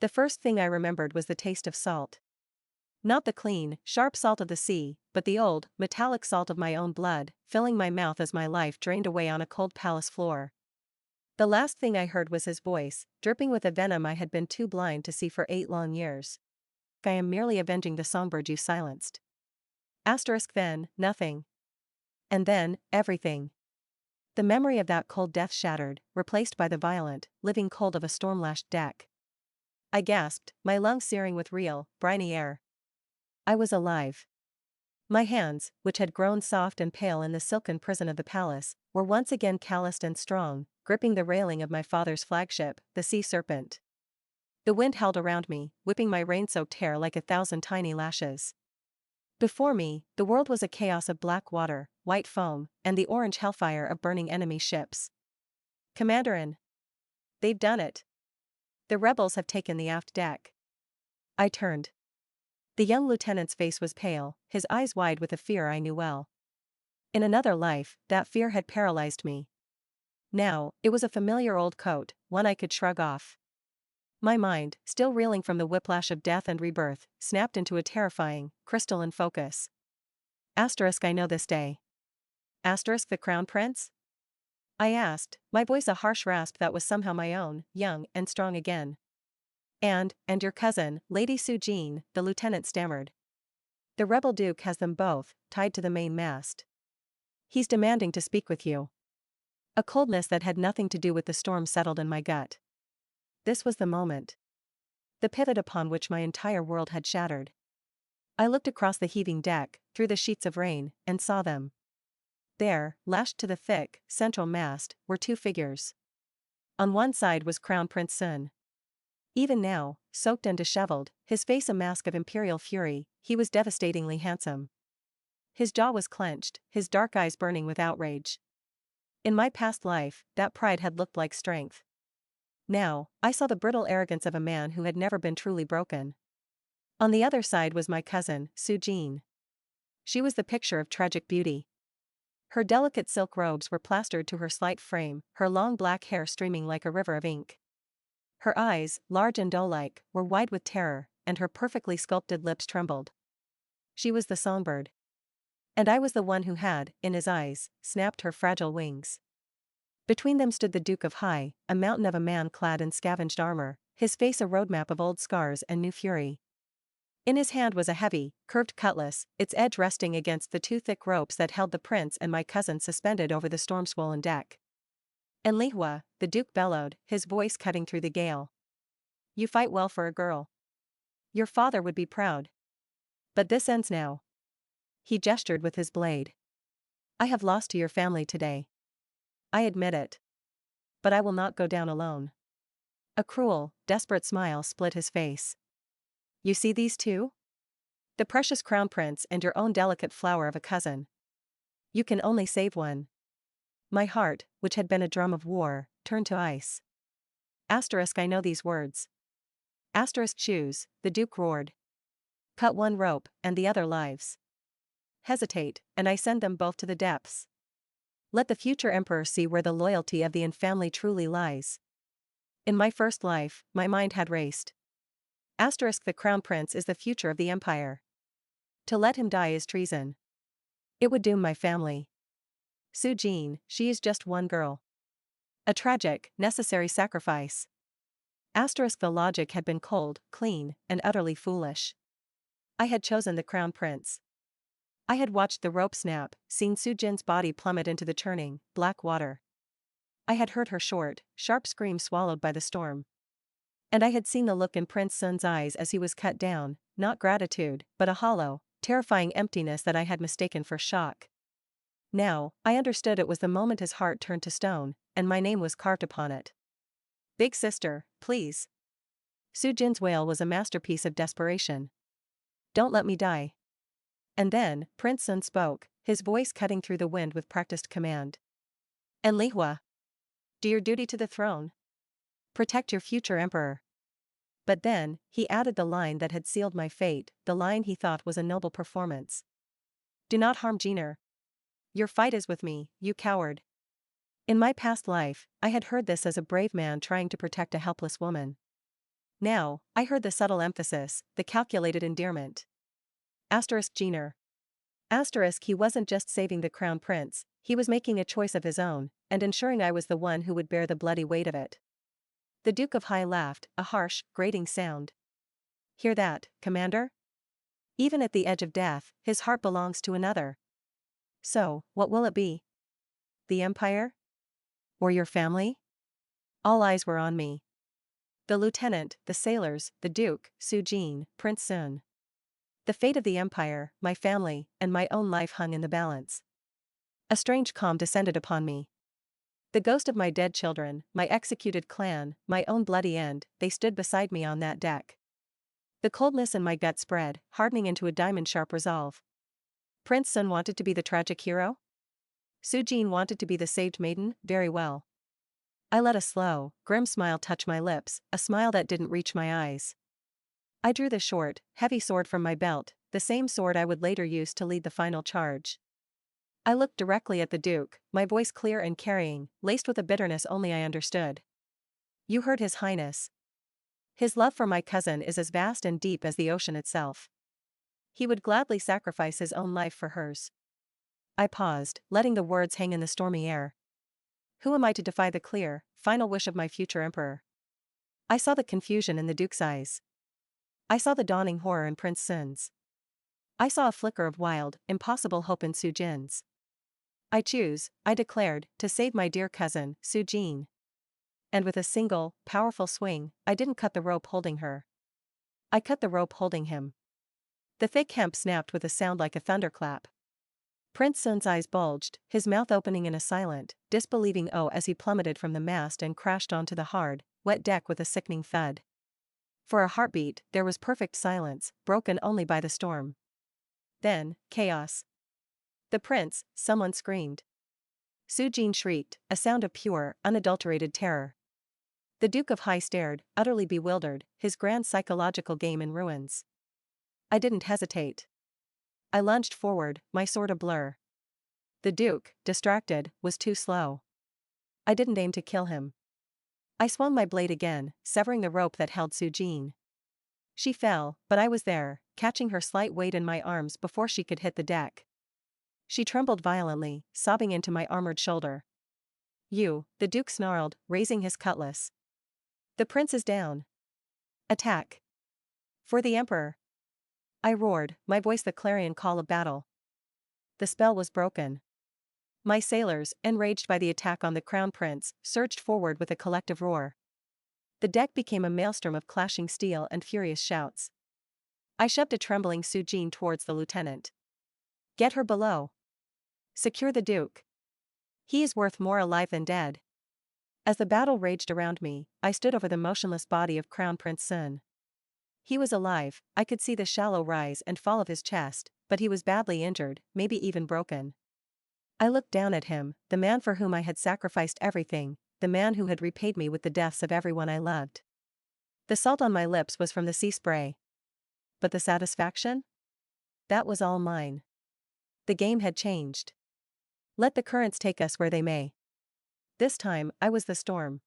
The first thing I remembered was the taste of salt. Not the clean, sharp salt of the sea, but the old, metallic salt of my own blood, filling my mouth as my life drained away on a cold palace floor. The last thing I heard was his voice, dripping with a venom I had been too blind to see for 8 long years. I am merely avenging the songbird you silenced. Then, nothing. And then, everything. The memory of that cold death shattered, replaced by the violent, living cold of a storm-lashed deck. I gasped, my lungs searing with real, briny air. I was alive. My hands, which had grown soft and pale in the silken prison of the palace, were once again calloused and strong, gripping the railing of my father's flagship, the Sea Serpent. The wind howled around me, whipping my rain-soaked hair like 1,000 tiny lashes. Before me, the world was a chaos of black water, white foam, and the orange hellfire of burning enemy ships. Commanderin! They've done it. The rebels have taken the aft deck. I turned. The young lieutenant's face was pale, his eyes wide with a fear I knew well. In another life, that fear had paralyzed me. Now, it was a familiar old coat, one I could shrug off. My mind, still reeling from the whiplash of death and rebirth, snapped into a terrifying, crystalline focus. I know this day. The Crown Prince? I asked, my voice a harsh rasp that was somehow my own, young and strong again. And your cousin, Lady Sujin, the lieutenant stammered. The rebel duke has them both, tied to the main mast. He's demanding to speak with you. A coldness that had nothing to do with the storm settled in my gut. This was the moment. The pivot upon which my entire world had shattered. I looked across the heaving deck, through the sheets of rain, and saw them. There, lashed to the thick, central mast, were 2 figures. On one side was Crown Prince Sun. Even now, soaked and disheveled, his face a mask of imperial fury, he was devastatingly handsome. His jaw was clenched, his dark eyes burning with outrage. In my past life, that pride had looked like strength. Now, I saw the brittle arrogance of a man who had never been truly broken. On the other side was my cousin, Sujin. She was the picture of tragic beauty. Her delicate silk robes were plastered to her slight frame, her long black hair streaming like a river of ink. Her eyes, large and doe-like, were wide with terror, and her perfectly sculpted lips trembled. She was the songbird. And I was the one who had, in his eyes, snapped her fragile wings. Between them stood the Duke of High, a mountain of a man clad in scavenged armor, his face a roadmap of old scars and new fury. In his hand was a heavy, curved cutlass, its edge resting against the 2 thick ropes that held the prince and my cousin suspended over the storm-swollen deck. "And Lihua," the Duke bellowed, his voice cutting through the gale. "You fight well for a girl. Your father would be proud. But this ends now." He gestured with his blade. "I have lost to your family today. I admit it. But I will not go down alone." A cruel, desperate smile split his face. "You see these 2? The precious crown prince and your own delicate flower of a cousin. You can only save one." My heart, which had been a drum of war, turned to ice. I know these words. Choose, the Duke roared. Cut one rope, and the other lives. Hesitate, and I send them both to the depths. Let the future emperor see where the loyalty of the family truly lies. In my first life, my mind had raced. The crown prince is the future of the empire. To let him die is treason. It would doom my family. Sujin, she is just one girl. A tragic, necessary sacrifice. The logic had been cold, clean, and utterly foolish. I had chosen the crown prince. I had watched the rope snap, seen Sujin's body plummet into the churning, black water. I had heard her short, sharp scream swallowed by the storm. And I had seen the look in Prince Sun's eyes as he was cut down, not gratitude, but a hollow, terrifying emptiness that I had mistaken for shock. Now, I understood it was the moment his heart turned to stone, and my name was carved upon it. "Big sister, please." Sujin's wail was a masterpiece of desperation. "Don't let me die." And then, Prince Sun spoke, his voice cutting through the wind with practiced command. "And Lihua, do your duty to the throne. Protect your future emperor." But then, he added the line that had sealed my fate, the line he thought was a noble performance. "Do not harm Jiner. Your fight is with me, you coward." In my past life, I had heard this as a brave man trying to protect a helpless woman. Now, I heard the subtle emphasis, the calculated endearment. Asterisk Jenner. Asterisk he wasn't just saving the crown prince, he was making a choice of his own, and ensuring I was the one who would bear the bloody weight of it. The Duke of High laughed, a harsh, grating sound. Hear that, Commander? Even at the edge of death, his heart belongs to another. So, what will it be? The Empire? Or your family? All eyes were on me. The lieutenant, the sailors, the Duke, Sujin, Prince Sun. The fate of the Empire, my family, and my own life hung in the balance. A strange calm descended upon me. The ghost of my dead children, my executed clan, my own bloody end, they stood beside me on that deck. The coldness in my gut spread, hardening into a diamond-sharp resolve. Prince Sun wanted to be the tragic hero? Sujin wanted to be the saved maiden, very well. I let a slow, grim smile touch my lips, a smile that didn't reach my eyes. I drew the short, heavy sword from my belt, the same sword I would later use to lead the final charge. I looked directly at the Duke, my voice clear and carrying, laced with a bitterness only I understood. You heard His Highness. His love for my cousin is as vast and deep as the ocean itself. He would gladly sacrifice his own life for hers. I paused, letting the words hang in the stormy air. Who am I to defy the clear, final wish of my future emperor? I saw the confusion in the Duke's eyes. I saw the dawning horror in Prince Sun's. I saw a flicker of wild, impossible hope in Sujin's. I choose, I declared, to save my dear cousin, Sujin. And with a single, powerful swing, I didn't cut the rope holding her. I cut the rope holding him. The thick hemp snapped with a sound like a thunderclap. Prince Sun's eyes bulged, his mouth opening in a silent, disbelieving "oh" as he plummeted from the mast and crashed onto the hard, wet deck with a sickening thud. For a heartbeat, there was perfect silence, broken only by the storm. Then, chaos. The prince, someone screamed. Sujin shrieked, a sound of pure, unadulterated terror. The Duke of High stared, utterly bewildered, his grand psychological game in ruins. I didn't hesitate. I lunged forward, my sword a blur. The Duke, distracted, was too slow. I didn't aim to kill him. I swung my blade again, severing the rope that held Sujin. She fell, but I was there, catching her slight weight in my arms before she could hit the deck. She trembled violently, sobbing into my armored shoulder. You, the Duke snarled, raising his cutlass. The prince is down. Attack. For the Emperor. I roared, my voice the clarion call of battle. The spell was broken. My sailors, enraged by the attack on the crown prince, surged forward with a collective roar. The deck became a maelstrom of clashing steel and furious shouts. I shoved a trembling Sujin towards the lieutenant. Get her below. Secure the Duke. He is worth more alive than dead. As the battle raged around me, I stood over the motionless body of Crown Prince Sun. He was alive, I could see the shallow rise and fall of his chest, but he was badly injured, maybe even broken. I looked down at him, the man for whom I had sacrificed everything, the man who had repaid me with the deaths of everyone I loved. The salt on my lips was from the sea spray. But the satisfaction? That was all mine. The game had changed. Let the currents take us where they may. This time, I was the storm.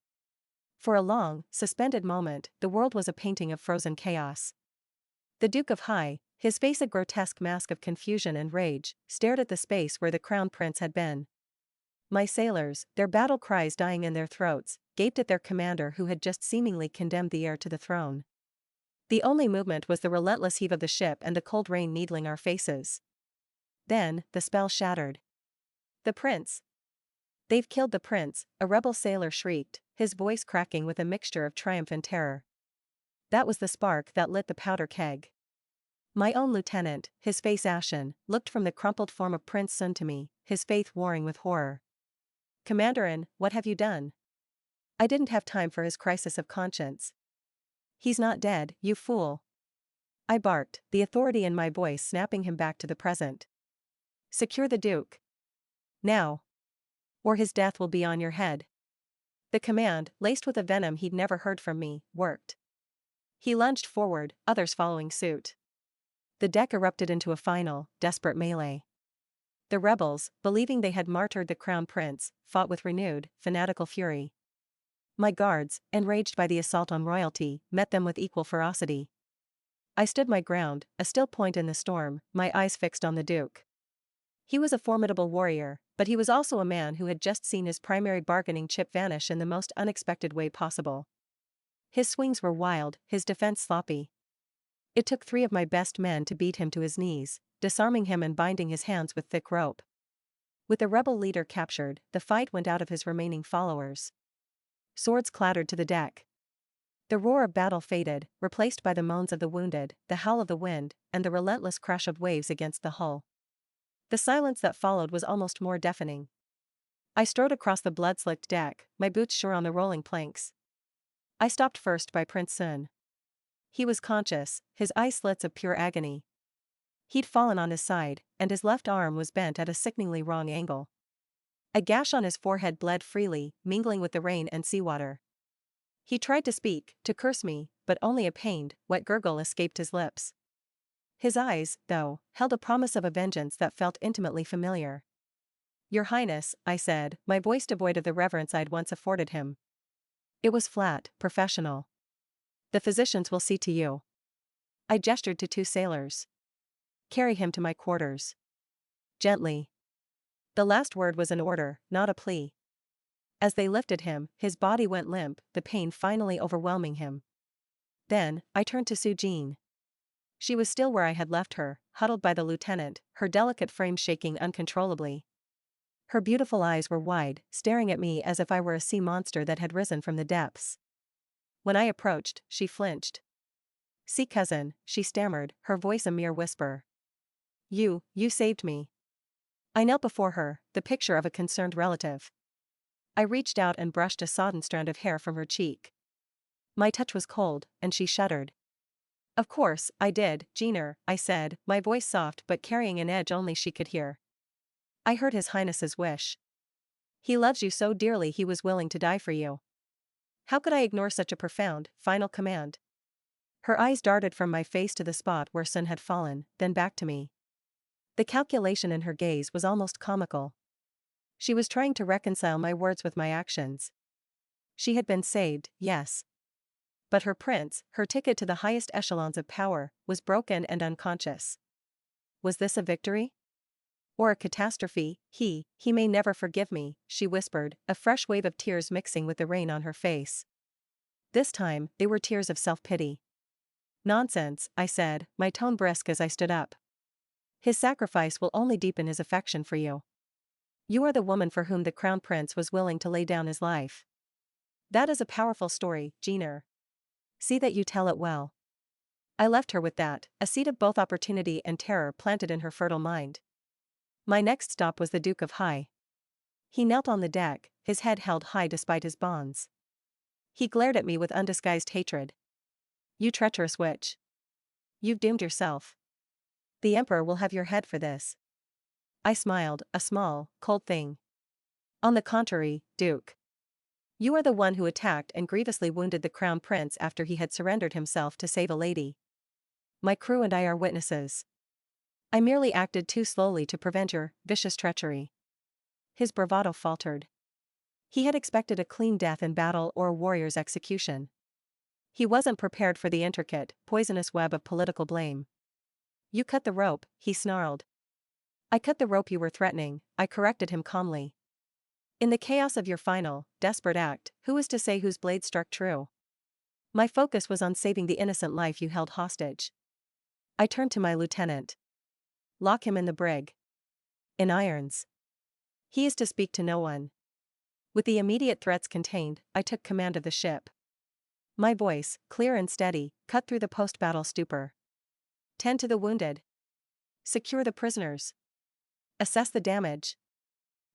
For a long, suspended moment, the world was a painting of frozen chaos. The Duke of High, his face a grotesque mask of confusion and rage, stared at the space where the crown prince had been. My sailors, their battle cries dying in their throats, gaped at their commander who had just seemingly condemned the heir to the throne. The only movement was the relentless heave of the ship and the cold rain needling our faces. Then, the spell shattered. The prince. They've killed the prince, a rebel sailor shrieked, his voice cracking with a mixture of triumph and terror. That was the spark that lit the powder keg. My own lieutenant, his face ashen, looked from the crumpled form of Prince Sun to me, his face warring with horror. Commanderin, what have you done? I didn't have time for his crisis of conscience. He's not dead, you fool. I barked, the authority in my voice snapping him back to the present. Secure the Duke. Now. Or his death will be on your head. The command, laced with a venom he'd never heard from me, worked. He lunged forward, others following suit. The deck erupted into a final, desperate melee. The rebels, believing they had martyred the crown prince, fought with renewed, fanatical fury. My guards, enraged by the assault on royalty, met them with equal ferocity. I stood my ground, a still point in the storm, my eyes fixed on the Duke. He was a formidable warrior, but he was also a man who had just seen his primary bargaining chip vanish in the most unexpected way possible. His swings were wild, his defense sloppy. It took 3 of my best men to beat him to his knees, disarming him and binding his hands with thick rope. With the rebel leader captured, the fight went out of his remaining followers. Swords clattered to the deck. The roar of battle faded, replaced by the moans of the wounded, the howl of the wind, and the relentless crash of waves against the hull. The silence that followed was almost more deafening. I strode across the blood-slicked deck, my boots sure on the rolling planks. I stopped first by Prince Sun. He was conscious, his eye slits of pure agony. He'd fallen on his side, and his left arm was bent at a sickeningly wrong angle. A gash on his forehead bled freely, mingling with the rain and seawater. He tried to speak, to curse me, but only a pained, wet gurgle escaped his lips. His eyes, though, held a promise of a vengeance that felt intimately familiar. "Your Highness," I said, my voice devoid of the reverence I'd once afforded him. It was flat, professional. "The physicians will see to you." I gestured to 2 sailors. "Carry him to my quarters. Gently." The last word was an order, not a plea. As they lifted him, his body went limp, the pain finally overwhelming him. Then, I turned to Su Jin. She was still where I had left her, huddled by the lieutenant, her delicate frame shaking uncontrollably. Her beautiful eyes were wide, staring at me as if I were a sea monster that had risen from the depths. When I approached, she flinched. "See, cousin," she stammered, her voice a mere whisper. You saved me." I knelt before her, the picture of a concerned relative. I reached out and brushed a sodden strand of hair from her cheek. My touch was cold, and she shuddered. "Of course, I did, Jeaner," I said, my voice soft but carrying an edge only she could hear. "I heard His Highness's wish. He loves you so dearly he was willing to die for you." How could I ignore such a profound, final command? Her eyes darted from my face to the spot where Sun had fallen, then back to me. The calculation in her gaze was almost comical. She was trying to reconcile my words with my actions. She had been saved, yes. But her prince, her ticket to the highest echelons of power, was broken and unconscious. Was this a victory? Or a catastrophe? He may never forgive me," she whispered, a fresh wave of tears mixing with the rain on her face. This time, they were tears of self-pity. "Nonsense," I said, my tone brisk as I stood up. "His sacrifice will only deepen his affection for you. You are the woman for whom the crown prince was willing to lay down his life. That is a powerful story, Jeaner. See that you tell it well." I left her with that, a seed of both opportunity and terror planted in her fertile mind. My next stop was the Duke of Hai. He knelt on the deck, his head held high despite his bonds. He glared at me with undisguised hatred. "You treacherous witch. You've doomed yourself. The Emperor will have your head for this." I smiled, a small, cold thing. "On the contrary, Duke. You are the one who attacked and grievously wounded the crown prince after he had surrendered himself to save a lady. My crew and I are witnesses. I merely acted too slowly to prevent your vicious treachery." His bravado faltered. He had expected a clean death in battle or a warrior's execution. He wasn't prepared for the intricate, poisonous web of political blame. "You cut the rope," he snarled. "I cut the rope you were threatening," I corrected him calmly. "In the chaos of your final, desperate act, who is to say whose blade struck true? My focus was on saving the innocent life you held hostage." I turned to my lieutenant. "Lock him in the brig. In irons. He is to speak to no one." With the immediate threats contained, I took command of the ship. My voice, clear and steady, cut through the post-battle stupor. "Tend to the wounded. Secure the prisoners. Assess the damage.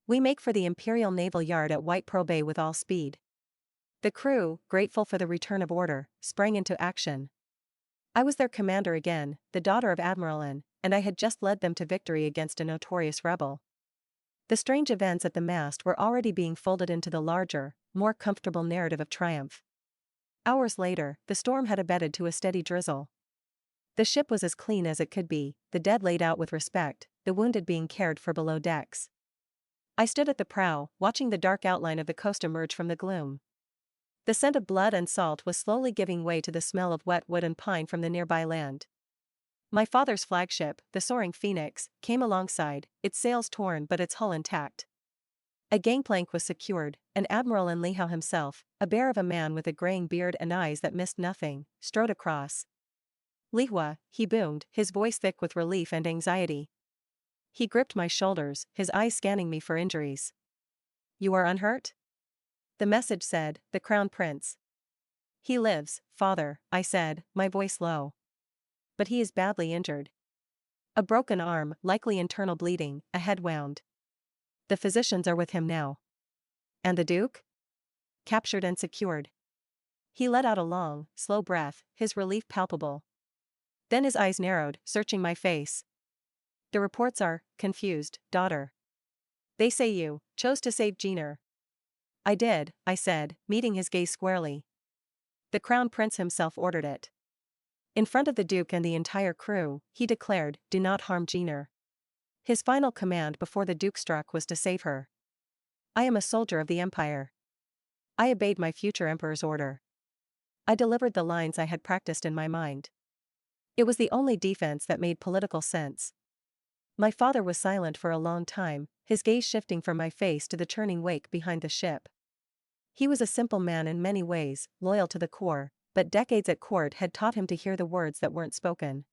We make for the Imperial Naval Yard at White Pearl Bay with all speed." The crew, grateful for the return of order, sprang into action. I was their commander again, the daughter of Admiral N, and I had just led them to victory against a notorious rebel. The strange events at the mast were already being folded into the larger, more comfortable narrative of triumph. Hours later, the storm had abated to a steady drizzle. The ship was as clean as it could be, the dead laid out with respect, the wounded being cared for below decks. I stood at the prow, watching the dark outline of the coast emerge from the gloom. The scent of blood and salt was slowly giving way to the smell of wet wood and pine from the nearby land. My father's flagship, the soaring Phoenix, came alongside, its sails torn but its hull intact. A gangplank was secured, and Admiral Enliho himself, a bear of a man with a graying beard and eyes that missed nothing, strode across. "Lihua," he boomed, his voice thick with relief and anxiety. He gripped my shoulders, his eyes scanning me for injuries. "You are unhurt?" The message said, "The Crown Prince." "He lives, father," I said, my voice low. "But he is badly injured. A broken arm, likely internal bleeding, a head wound. The physicians are with him now." "And the Duke?" "Captured and secured." He let out a long, slow breath, his relief palpable. Then his eyes narrowed, searching my face. "The reports are confused, daughter. They say you chose to save Jenner." "I did," I said, meeting his gaze squarely. "The Crown Prince himself ordered it. In front of the Duke and the entire crew, he declared, 'Do not harm Jenner.' His final command before the Duke struck was to save her. I am a soldier of the Empire. I obeyed my future Emperor's order." I delivered the lines I had practiced in my mind. It was the only defense that made political sense. My father was silent for a long time, his gaze shifting from my face to the churning wake behind the ship. He was a simple man in many ways, loyal to the core, but decades at court had taught him to hear the words that weren't spoken.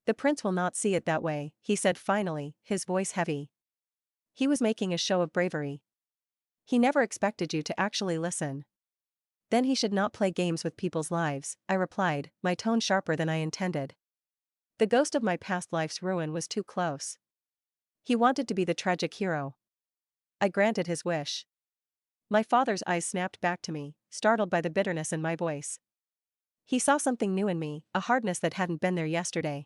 "The prince will not see it that way," he said finally, his voice heavy. "He was making a show of bravery. He never expected you to actually listen." "Then he should not play games with people's lives," I replied, my tone sharper than I intended. The ghost of my past life's ruin was too close. He wanted to be the tragic hero. I granted his wish. My father's eyes snapped back to me, startled by the bitterness in my voice. He saw something new in me, a hardness that hadn't been there yesterday.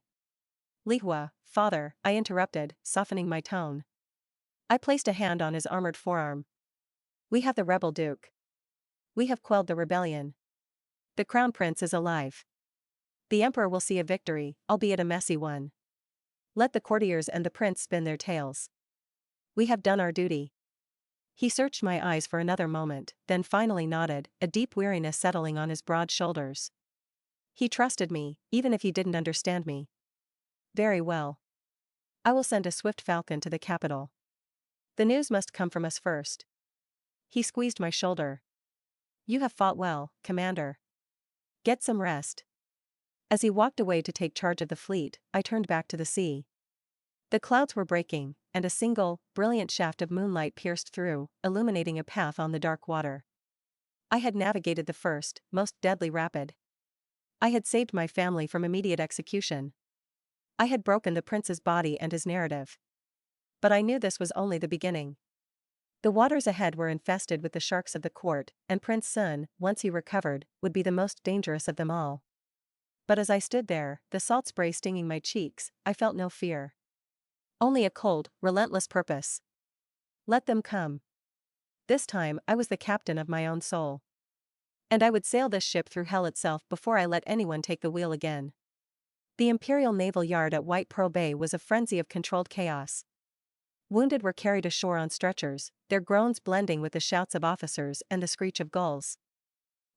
"Lihua, father," I interrupted, softening my tone. I placed a hand on his armored forearm. "We have the rebel Duke. We have quelled the rebellion. The Crown Prince is alive. The Emperor will see a victory, albeit a messy one. Let the courtiers and the prince spin their tales. We have done our duty." He searched my eyes for another moment, then finally nodded, a deep weariness settling on his broad shoulders. He trusted me, even if he didn't understand me. "Very well. I will send a swift falcon to the capital. The news must come from us first." He squeezed my shoulder. "You have fought well, Commander. Get some rest." As he walked away to take charge of the fleet, I turned back to the sea. The clouds were breaking, and a single, brilliant shaft of moonlight pierced through, illuminating a path on the dark water. I had navigated the first, most deadly rapid. I had saved my family from immediate execution. I had broken the prince's body and his narrative. But I knew this was only the beginning. The waters ahead were infested with the sharks of the court, and Prince Sun, once he recovered, would be the most dangerous of them all. But as I stood there, the salt spray stinging my cheeks, I felt no fear. Only a cold, relentless purpose. Let them come. This time I was the captain of my own soul. And I would sail this ship through hell itself before I let anyone take the wheel again. The Imperial Naval Yard at White Pearl Bay was a frenzy of controlled chaos. Wounded were carried ashore on stretchers, their groans blending with the shouts of officers and the screech of gulls.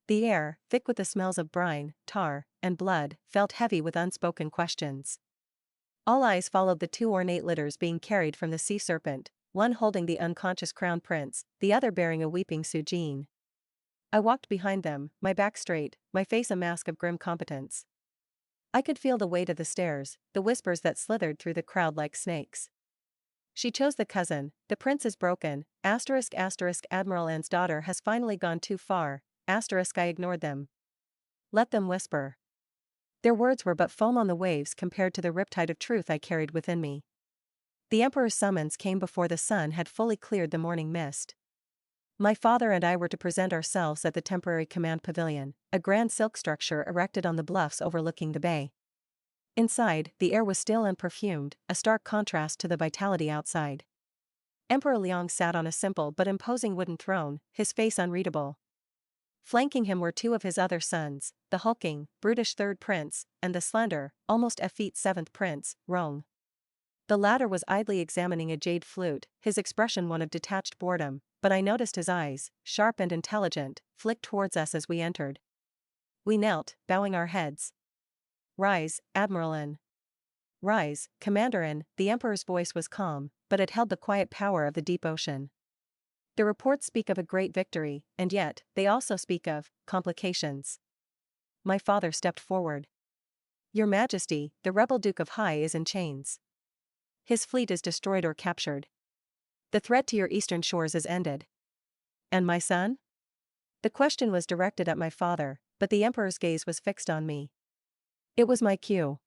The air, thick with the smells of brine, tar, and blood, felt heavy with unspoken questions. All eyes followed the two ornate litters being carried from the Sea Serpent, one holding the unconscious Crown Prince, the other bearing a weeping Sujin. I walked behind them, my back straight, my face a mask of grim competence. I could feel the weight of the stares, the whispers that slithered through the crowd like snakes. "She chose the cousin, the prince is broken, Admiral Anne's daughter has finally gone too far, I ignored them. Let them whisper." Their words were but foam on the waves compared to the riptide of truth I carried within me. The Emperor's summons came before the sun had fully cleared the morning mist. My father and I were to present ourselves at the temporary command pavilion, a grand silk structure erected on the bluffs overlooking the bay. Inside, the air was still and perfumed, a stark contrast to the vitality outside. Emperor Liang sat on a simple but imposing wooden throne, his face unreadable. Flanking him were two of his other sons, the hulking, brutish third prince, and the slender, almost effete seventh prince, Rong. The latter was idly examining a jade flute, his expression one of detached boredom, but I noticed his eyes, sharp and intelligent, flicked towards us as we entered. We knelt, bowing our heads. "Rise, Admiralin. Rise, Commanderin." The Emperor's voice was calm, but it held the quiet power of the deep ocean. The reports speak of a great victory, and yet, they also speak of complications. My father stepped forward. "Your Majesty, the rebel Duke of Hai is in chains. His fleet is destroyed or captured. The threat to your eastern shores is ended." "And my son?" The question was directed at my father, but the Emperor's gaze was fixed on me. It was my cue.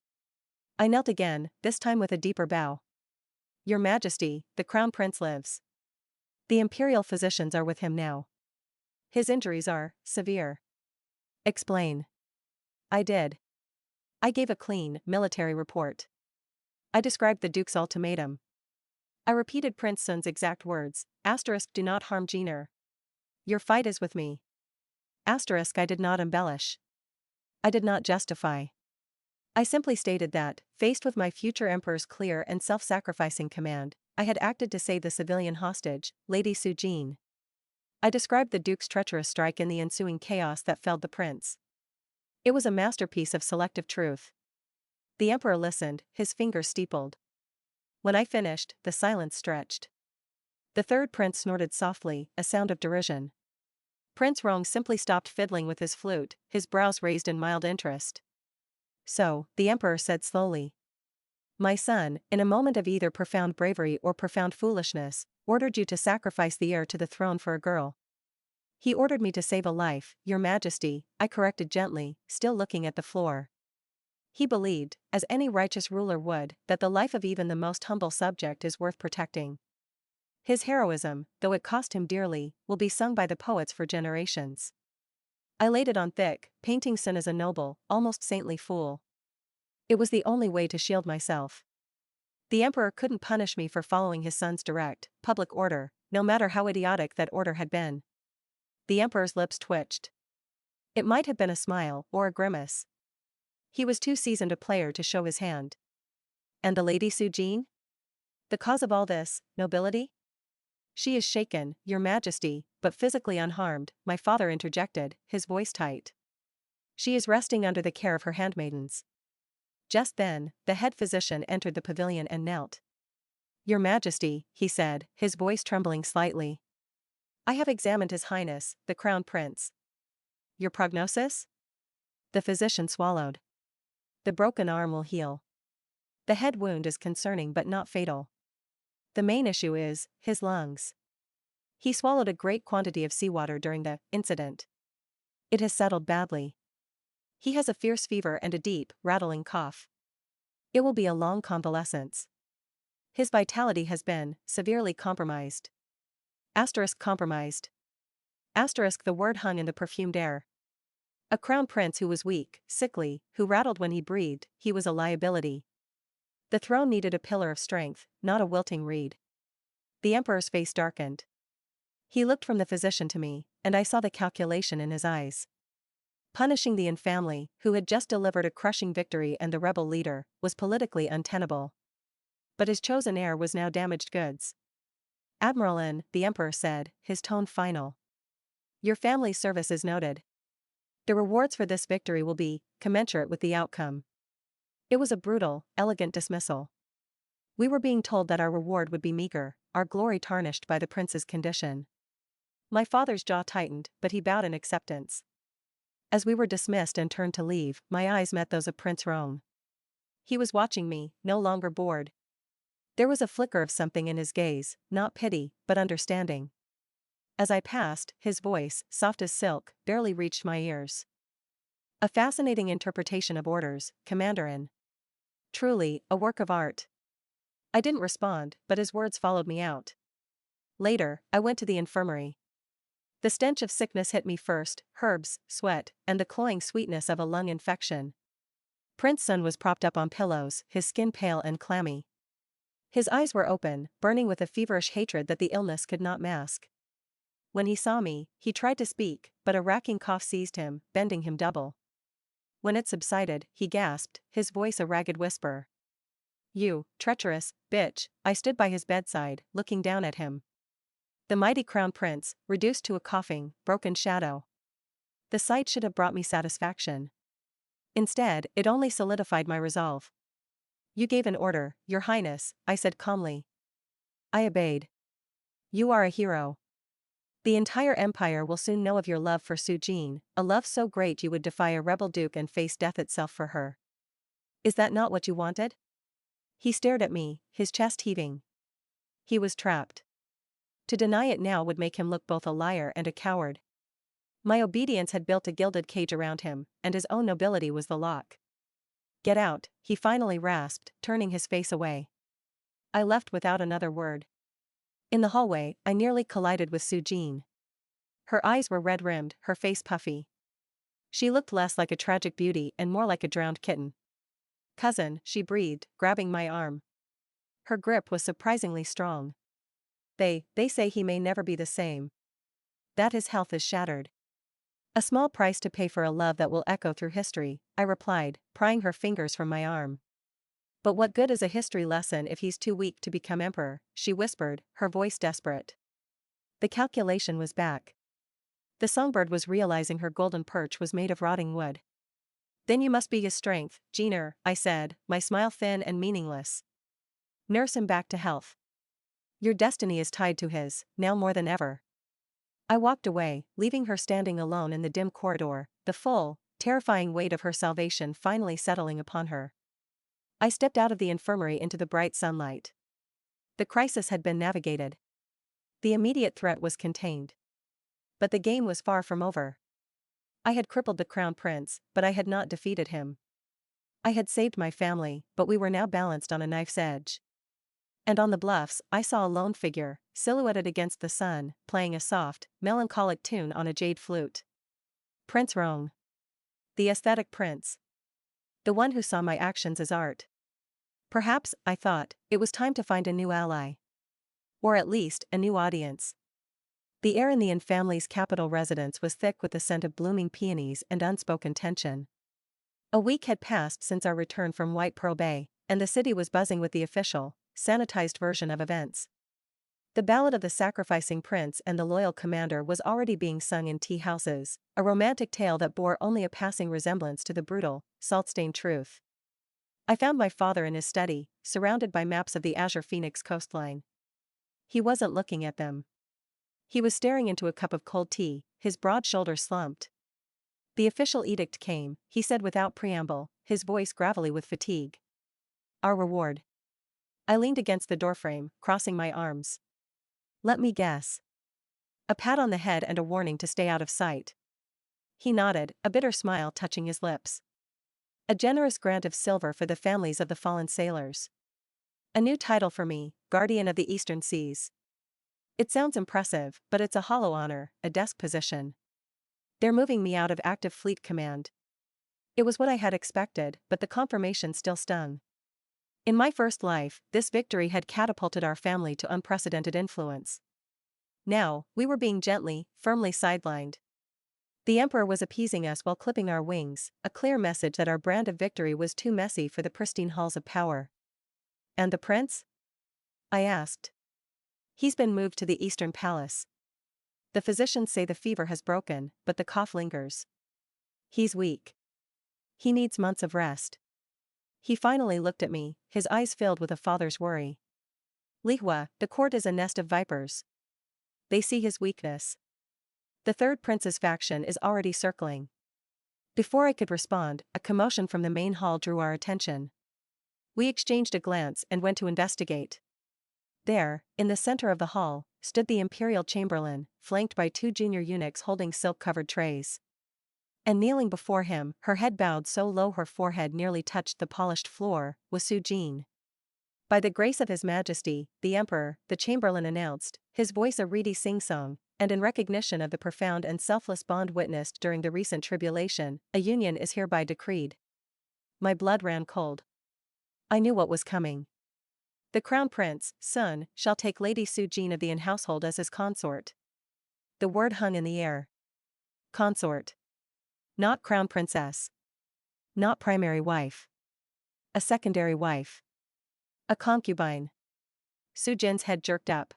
I knelt again, this time with a deeper bow. "Your Majesty, the Crown Prince lives. The imperial physicians are with him now. His injuries are severe." "Explain." I did. I gave a clean, military report. I described the Duke's ultimatum. I repeated Prince Sun's exact words, "Do not harm Jenner. Your fight is with me." I did not embellish. I did not justify. I simply stated that, faced with my future emperor's clear and self-sacrificing command, I had acted to save the civilian hostage, Lady Sujin. I described the Duke's treacherous strike and the ensuing chaos that felled the prince. It was a masterpiece of selective truth. The emperor listened, his fingers steepled. When I finished, the silence stretched. The third prince snorted softly, a sound of derision. Prince Rong simply stopped fiddling with his flute, his brows raised in mild interest. "So," the emperor said slowly. "My son, in a moment of either profound bravery or profound foolishness, ordered you to sacrifice the heir to the throne for a girl." "He ordered me to save a life, Your Majesty," I corrected gently, still looking at the floor. "He believed, as any righteous ruler would, that the life of even the most humble subject is worth protecting. His heroism, though it cost him dearly, will be sung by the poets for generations." I laid it on thick, painting Sun as a noble, almost saintly fool. It was the only way to shield myself. The emperor couldn't punish me for following his son's direct, public order, no matter how idiotic that order had been. The emperor's lips twitched. It might have been a smile, or a grimace. He was too seasoned a player to show his hand. "And the Lady Sujin? The cause of all this, nobility?" "She is shaken, Your Majesty, but physically unharmed," my father interjected, his voice tight. "She is resting under the care of her handmaidens." Just then, the head physician entered the pavilion and knelt. "Your Majesty," he said, his voice trembling slightly. "I have examined His Highness, the Crown Prince." "Your prognosis?" The physician swallowed. "The broken arm will heal. The head wound is concerning but not fatal. The main issue is his lungs. He swallowed a great quantity of seawater during the incident. It has settled badly. He has a fierce fever and a deep, rattling cough. It will be a long convalescence. His vitality has been severely compromised." Compromised. The word hung in the perfumed air. A crown prince who was weak, sickly, who rattled when he breathed, he was a liability. The throne needed a pillar of strength, not a wilting reed. The emperor's face darkened. He looked from the physician to me, and I saw the calculation in his eyes. Punishing the infamily, who had just delivered a crushing victory and the rebel leader, was politically untenable. But his chosen heir was now damaged goods. "Admiralin," the emperor said, his tone final. "Your family's service is noted. The rewards for this victory will be commensurate with the outcome." It was a brutal, elegant dismissal. We were being told that our reward would be meager, our glory tarnished by the prince's condition. My father's jaw tightened, but he bowed in acceptance. As we were dismissed and turned to leave, my eyes met those of Prince Rong. He was watching me, no longer bored. There was a flicker of something in his gaze, not pity, but understanding. As I passed, his voice, soft as silk, barely reached my ears. "A fascinating interpretation of orders, Commanderin. Truly, a work of art." I didn't respond, but his words followed me out. Later, I went to the infirmary. The stench of sickness hit me first, herbs, sweat, and the cloying sweetness of a lung infection. Prince Sun was propped up on pillows, his skin pale and clammy. His eyes were open, burning with a feverish hatred that the illness could not mask. When he saw me, he tried to speak, but a racking cough seized him, bending him double. When it subsided, he gasped, his voice a ragged whisper. "You, treacherous bitch." I stood by his bedside, looking down at him. The mighty crown prince, reduced to a coughing, broken shadow. The sight should have brought me satisfaction. Instead, it only solidified my resolve. You gave an order, Your Highness, I said calmly. I obeyed. You are a hero. The entire empire will soon know of your love for Su Jin, a love so great you would defy a rebel duke and face death itself for her. Is that not what you wanted? He stared at me, his chest heaving. He was trapped. To deny it now would make him look both a liar and a coward. My obedience had built a gilded cage around him, and his own nobility was the lock. Get out, he finally rasped, turning his face away. I left without another word. In the hallway, I nearly collided with Su Jin. Her eyes were red-rimmed, her face puffy. She looked less like a tragic beauty and more like a drowned kitten. Cousin, she breathed, grabbing my arm. Her grip was surprisingly strong. They say he may never be the same. That his health is shattered. A small price to pay for a love that will echo through history, I replied, prying her fingers from my arm. But what good is a history lesson if he's too weak to become emperor, she whispered, her voice desperate. The calculation was back. The songbird was realizing her golden perch was made of rotting wood. Then you must be his strength, Jeaner, I said, my smile thin and meaningless. Nurse him back to health. Your destiny is tied to his, now more than ever. I walked away, leaving her standing alone in the dim corridor, the full, terrifying weight of her salvation finally settling upon her. I stepped out of the infirmary into the bright sunlight. The crisis had been navigated. The immediate threat was contained. But the game was far from over. I had crippled the crown prince, but I had not defeated him. I had saved my family, but we were now balanced on a knife's edge. And on the bluffs, I saw a lone figure, silhouetted against the sun, playing a soft, melancholic tune on a jade flute. Prince Rong. The aesthetic prince. The one who saw my actions as art. Perhaps, I thought, it was time to find a new ally. Or at least, a new audience. The air in the Yin family's capital residence was thick with the scent of blooming peonies and unspoken tension. A week had passed since our return from White Pearl Bay, and the city was buzzing with the official, sanitized version of events. The ballad of the sacrificing prince and the loyal commander was already being sung in tea houses, a romantic tale that bore only a passing resemblance to the brutal, salt-stained truth. I found my father in his study, surrounded by maps of the Azure Phoenix coastline. He wasn't looking at them. He was staring into a cup of cold tea, his broad shoulders slumped. The official edict came, he said without preamble, his voice gravelly with fatigue. Our reward. I leaned against the doorframe, crossing my arms. Let me guess. A pat on the head and a warning to stay out of sight. He nodded, a bitter smile touching his lips. A generous grant of silver for the families of the fallen sailors. A new title for me, Guardian of the Eastern Seas. It sounds impressive, but it's a hollow honor, a desk position. They're moving me out of active fleet command. It was what I had expected, but the confirmation still stung. In my first life, this victory had catapulted our family to unprecedented influence. Now, we were being gently, firmly sidelined. The Emperor was appeasing us while clipping our wings, a clear message that our brand of victory was too messy for the pristine halls of power. And the prince? I asked. He's been moved to the Eastern Palace. The physicians say the fever has broken, but the cough lingers. He's weak. He needs months of rest. He finally looked at me, his eyes filled with a father's worry. Lihua, the court is a nest of vipers. They see his weakness. The third prince's faction is already circling. Before I could respond, a commotion from the main hall drew our attention. We exchanged a glance and went to investigate. There, in the center of the hall, stood the imperial chamberlain, flanked by two junior eunuchs holding silk-covered trays. And kneeling before him, her head bowed so low her forehead nearly touched the polished floor, was Su Jin. By the grace of His Majesty, the Emperor, the chamberlain announced, his voice a reedy sing-song, and in recognition of the profound and selfless bond witnessed during the recent tribulation, a union is hereby decreed. My blood ran cold. I knew what was coming. The crown prince, Sun, shall take Lady Su Jin of the Yin household as his consort. The word hung in the air. Consort. Not crown princess. Not primary wife. A secondary wife. A concubine. Su Jin's head jerked up.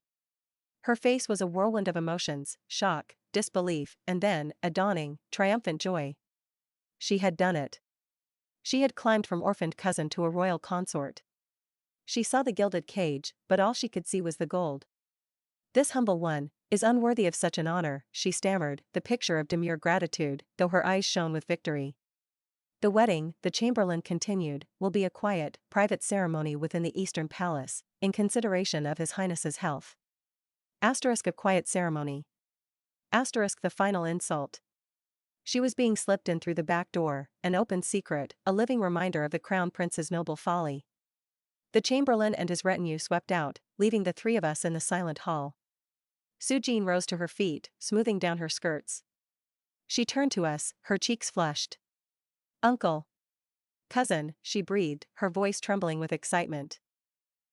Her face was a whirlwind of emotions, shock, disbelief, and then, a dawning, triumphant joy. She had done it. She had climbed from orphaned cousin to a royal consort. She saw the gilded cage, but all she could see was the gold. "This humble one is unworthy of such an honor," she stammered, the picture of demure gratitude, though her eyes shone with victory. "The wedding," the chamberlain continued, "will be a quiet, private ceremony within the Eastern Palace, in consideration of His Highness's health." Asterisk a quiet ceremony. Asterisk the final insult. She was being slipped in through the back door, an open secret, a living reminder of the crown prince's noble folly. The chamberlain and his retinue swept out, leaving the three of us in the silent hall. Sujin rose to her feet, smoothing down her skirts. She turned to us, her cheeks flushed. "Uncle." "Cousin," she breathed, her voice trembling with excitement.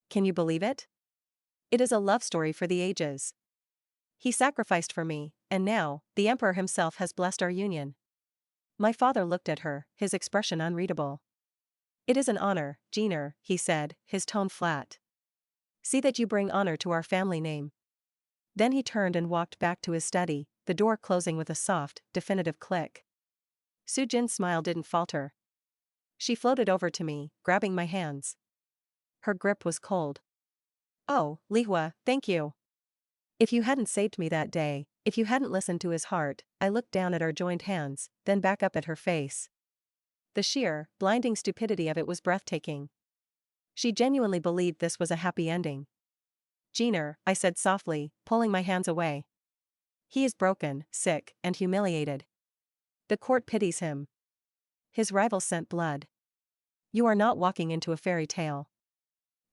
"Can you believe it? It is a love story for the ages. He sacrificed for me, and now, the Emperor himself has blessed our union." My father looked at her, his expression unreadable. "It is an honor, Jenner," he said, his tone flat. "See that you bring honor to our family name." Then he turned and walked back to his study, the door closing with a soft, definitive click. Sujin's smile didn't falter. She floated over to me, grabbing my hands. Her grip was cold. "Oh, Lihua, thank you. If you hadn't saved me that day, if you hadn't listened to his heart," I looked down at our joined hands, then back up at her face. The sheer, blinding stupidity of it was breathtaking. She genuinely believed this was a happy ending. "Jenner," I said softly, pulling my hands away. "He is broken, sick, and humiliated. The court pities him. His rival sent blood. You are not walking into a fairy tale.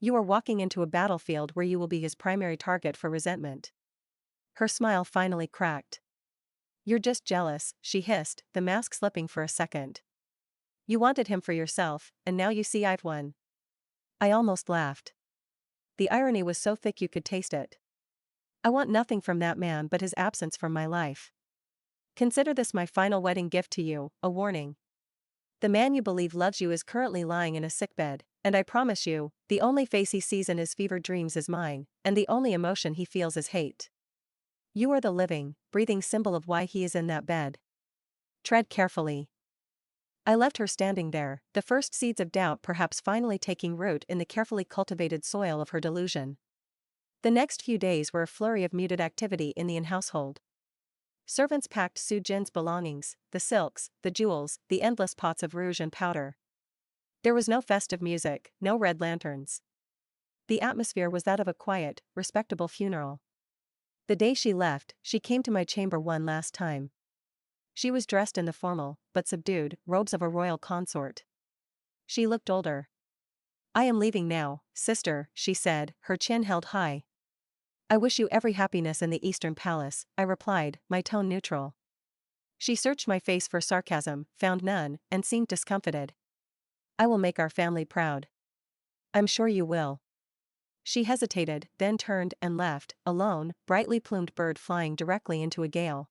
You are walking into a battlefield where you will be his primary target for resentment." Her smile finally cracked. "You're just jealous," she hissed, the mask slipping for a second. "You wanted him for yourself, and now you see I've won." I almost laughed. The irony was so thick you could taste it. "I want nothing from that man but his absence from my life. Consider this my final wedding gift to you, a warning. The man you believe loves you is currently lying in a sickbed, and I promise you, the only face he sees in his fevered dreams is mine, and the only emotion he feels is hate. You are the living, breathing symbol of why he is in that bed. Tread carefully." I left her standing there, the first seeds of doubt perhaps finally taking root in the carefully cultivated soil of her delusion. The next few days were a flurry of muted activity in the in-household. Servants packed Sujin's belongings, the silks, the jewels, the endless pots of rouge and powder. There was no festive music, no red lanterns. The atmosphere was that of a quiet, respectable funeral. The day she left, she came to my chamber one last time. She was dressed in the formal, but subdued, robes of a royal consort. She looked older. "I am leaving now, sister," she said, her chin held high. "I wish you every happiness in the Eastern Palace," I replied, my tone neutral. She searched my face for sarcasm, found none, and seemed discomfited. "I will make our family proud." "I'm sure you will." She hesitated, then turned and left, a lone, brightly plumed bird flying directly into a gale.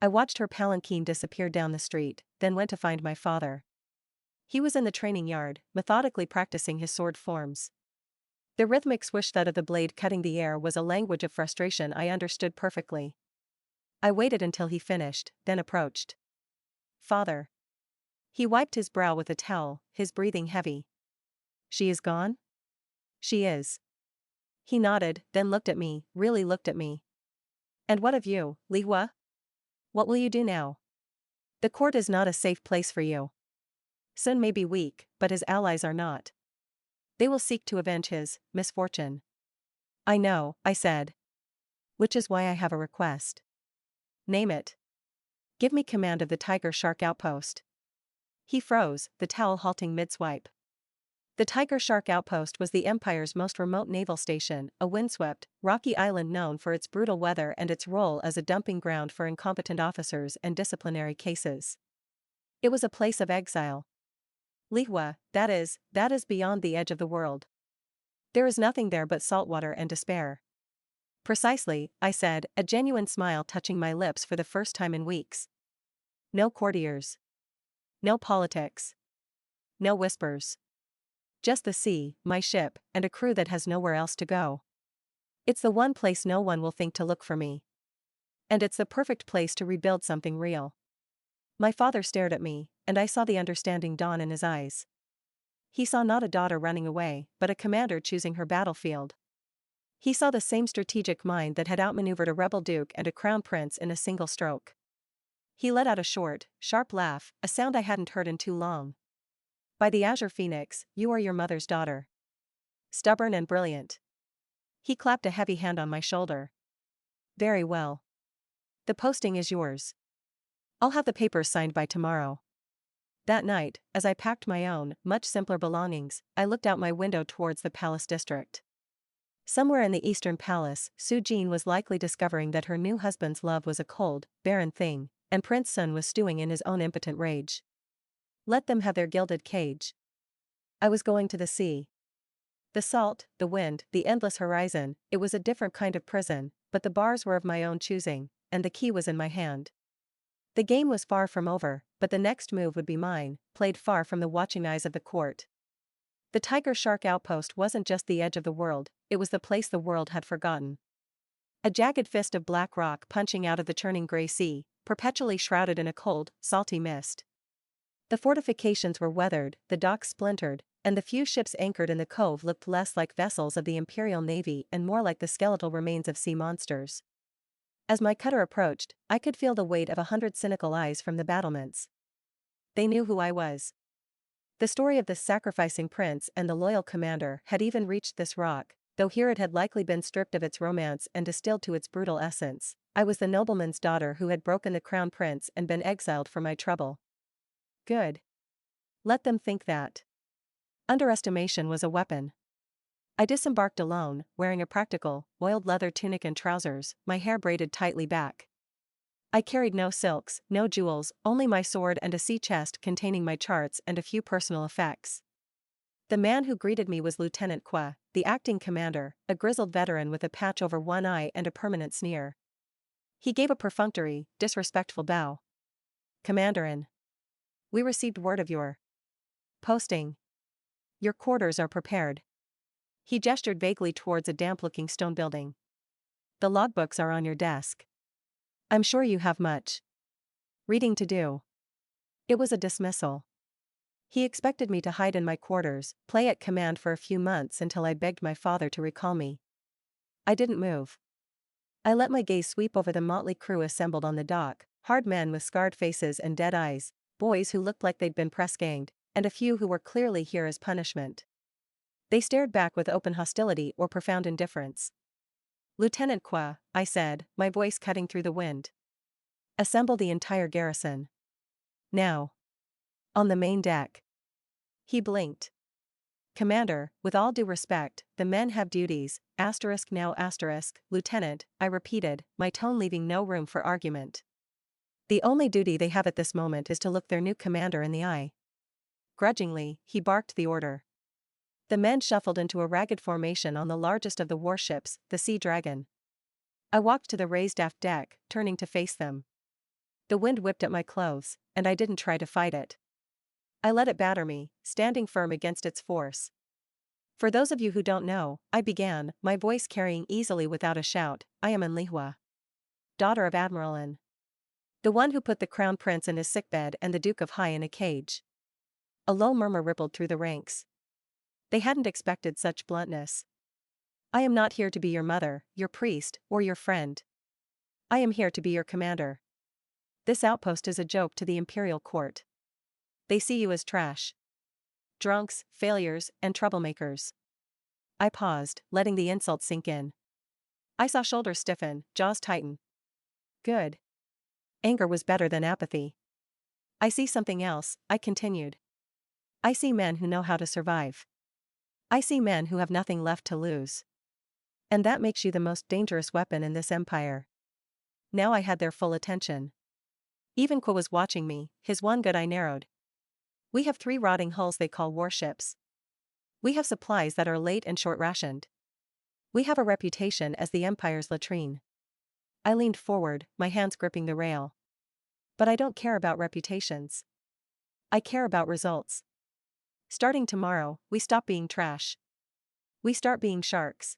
I watched her palanquin disappear down the street, then went to find my father. He was in the training yard, methodically practicing his sword forms. The rhythmic swish thud of the blade cutting the air was a language of frustration I understood perfectly. I waited until he finished, then approached. "Father." He wiped his brow with a towel, his breathing heavy. "She is gone?" "She is." He nodded, then looked at me, really looked at me. "And what of you, Lihua? What will you do now? The court is not a safe place for you. Sun may be weak, but his allies are not. They will seek to avenge his misfortune." "I know," I said. "Which is why I have a request." "Name it." "Give me command of the Tiger Shark outpost." He froze, the towel halting mid-swipe. The Tiger Shark outpost was the Empire's most remote naval station, a windswept, rocky island known for its brutal weather and its role as a dumping ground for incompetent officers and disciplinary cases. It was a place of exile. "Lihua, that is beyond the edge of the world. There is nothing there but saltwater and despair." "Precisely," I said, a genuine smile touching my lips for the first time in weeks. "No courtiers. No politics. No whispers. Just the sea, my ship, and a crew that has nowhere else to go. It's the one place no one will think to look for me. And it's the perfect place to rebuild something real. My father stared at me, and I saw the understanding dawn in his eyes. He saw not a daughter running away, but a commander choosing her battlefield. He saw the same strategic mind that had outmaneuvered a rebel duke and a crown prince in a single stroke. He let out a short, sharp laugh, a sound I hadn't heard in too long. By the Azure Phoenix, you are your mother's daughter. Stubborn and brilliant. He clapped a heavy hand on my shoulder. Very well. The posting is yours. I'll have the papers signed by tomorrow. That night, as I packed my own, much simpler belongings, I looked out my window towards the palace district. Somewhere in the eastern palace, Su-jin was likely discovering that her new husband's love was a cold, barren thing, and Prince Sun was stewing in his own impotent rage. Let them have their gilded cage. I was going to the sea. The salt, the wind, the endless horizon, it was a different kind of prison, but the bars were of my own choosing, and the key was in my hand. The game was far from over, but the next move would be mine, played far from the watching eyes of the court. The Tiger Shark outpost wasn't just the edge of the world, it was the place the world had forgotten. A jagged fist of black rock punching out of the churning gray sea, perpetually shrouded in a cold, salty mist. The fortifications were weathered, the docks splintered, and the few ships anchored in the cove looked less like vessels of the Imperial Navy and more like the skeletal remains of sea monsters. As my cutter approached, I could feel the weight of 100 cynical eyes from the battlements. They knew who I was. The story of the sacrificing prince and the loyal commander had even reached this rock, though here it had likely been stripped of its romance and distilled to its brutal essence. I was the nobleman's daughter who had broken the crown prince and been exiled for my trouble. Good. Let them think that. Underestimation was a weapon. I disembarked alone, wearing a practical, oiled leather tunic and trousers, my hair braided tightly back. I carried no silks, no jewels, only my sword and a sea chest containing my charts and a few personal effects. The man who greeted me was Lieutenant Kwa, the acting commander, a grizzled veteran with a patch over one eye and a permanent sneer. He gave a perfunctory, disrespectful bow. Commanderin. We received word of your posting. Your quarters are prepared. He gestured vaguely towards a damp-looking stone building. The logbooks are on your desk. I'm sure you have much reading to do. It was a dismissal. He expected me to hide in my quarters, play at command for a few months until I begged my father to recall me. I didn't move. I let my gaze sweep over the motley crew assembled on the dock, hard men with scarred faces and dead eyes, boys who looked like they'd been press-ganged, and a few who were clearly here as punishment. They stared back with open hostility or profound indifference. Lieutenant Kwa, I said, my voice cutting through the wind. Assemble the entire garrison. Now. On the main deck. He blinked. Commander, with all due respect, the men have duties, now Lieutenant, I repeated, my tone leaving no room for argument. The only duty they have at this moment is to look their new commander in the eye. Grudgingly, he barked the order. The men shuffled into a ragged formation on the largest of the warships, the Sea Dragon. I walked to the raised aft deck, turning to face them. The wind whipped at my clothes, and I didn't try to fight it. I let it batter me, standing firm against its force. For those of you who don't know, I began, my voice carrying easily without a shout, I am Enlihua, daughter of Admiral An. The one who put the crown prince in his sickbed and the Duke of Hai in a cage. A low murmur rippled through the ranks. They hadn't expected such bluntness. I am not here to be your mother, your priest, or your friend. I am here to be your commander. This outpost is a joke to the imperial court. They see you as trash. Drunks, failures, and troublemakers. I paused, letting the insult sink in. I saw shoulders stiffen, jaws tighten. Good. Anger was better than apathy. I see something else, I continued. I see men who know how to survive. I see men who have nothing left to lose. And that makes you the most dangerous weapon in this empire. Now I had their full attention. Even Kwa was watching me, his one good eye narrowed. We have 3 rotting hulls they call warships. We have supplies that are late and short-rationed. We have a reputation as the Empire's latrine. I leaned forward, my hands gripping the rail. But I don't care about reputations. I care about results. Starting tomorrow, we stop being trash. We start being sharks.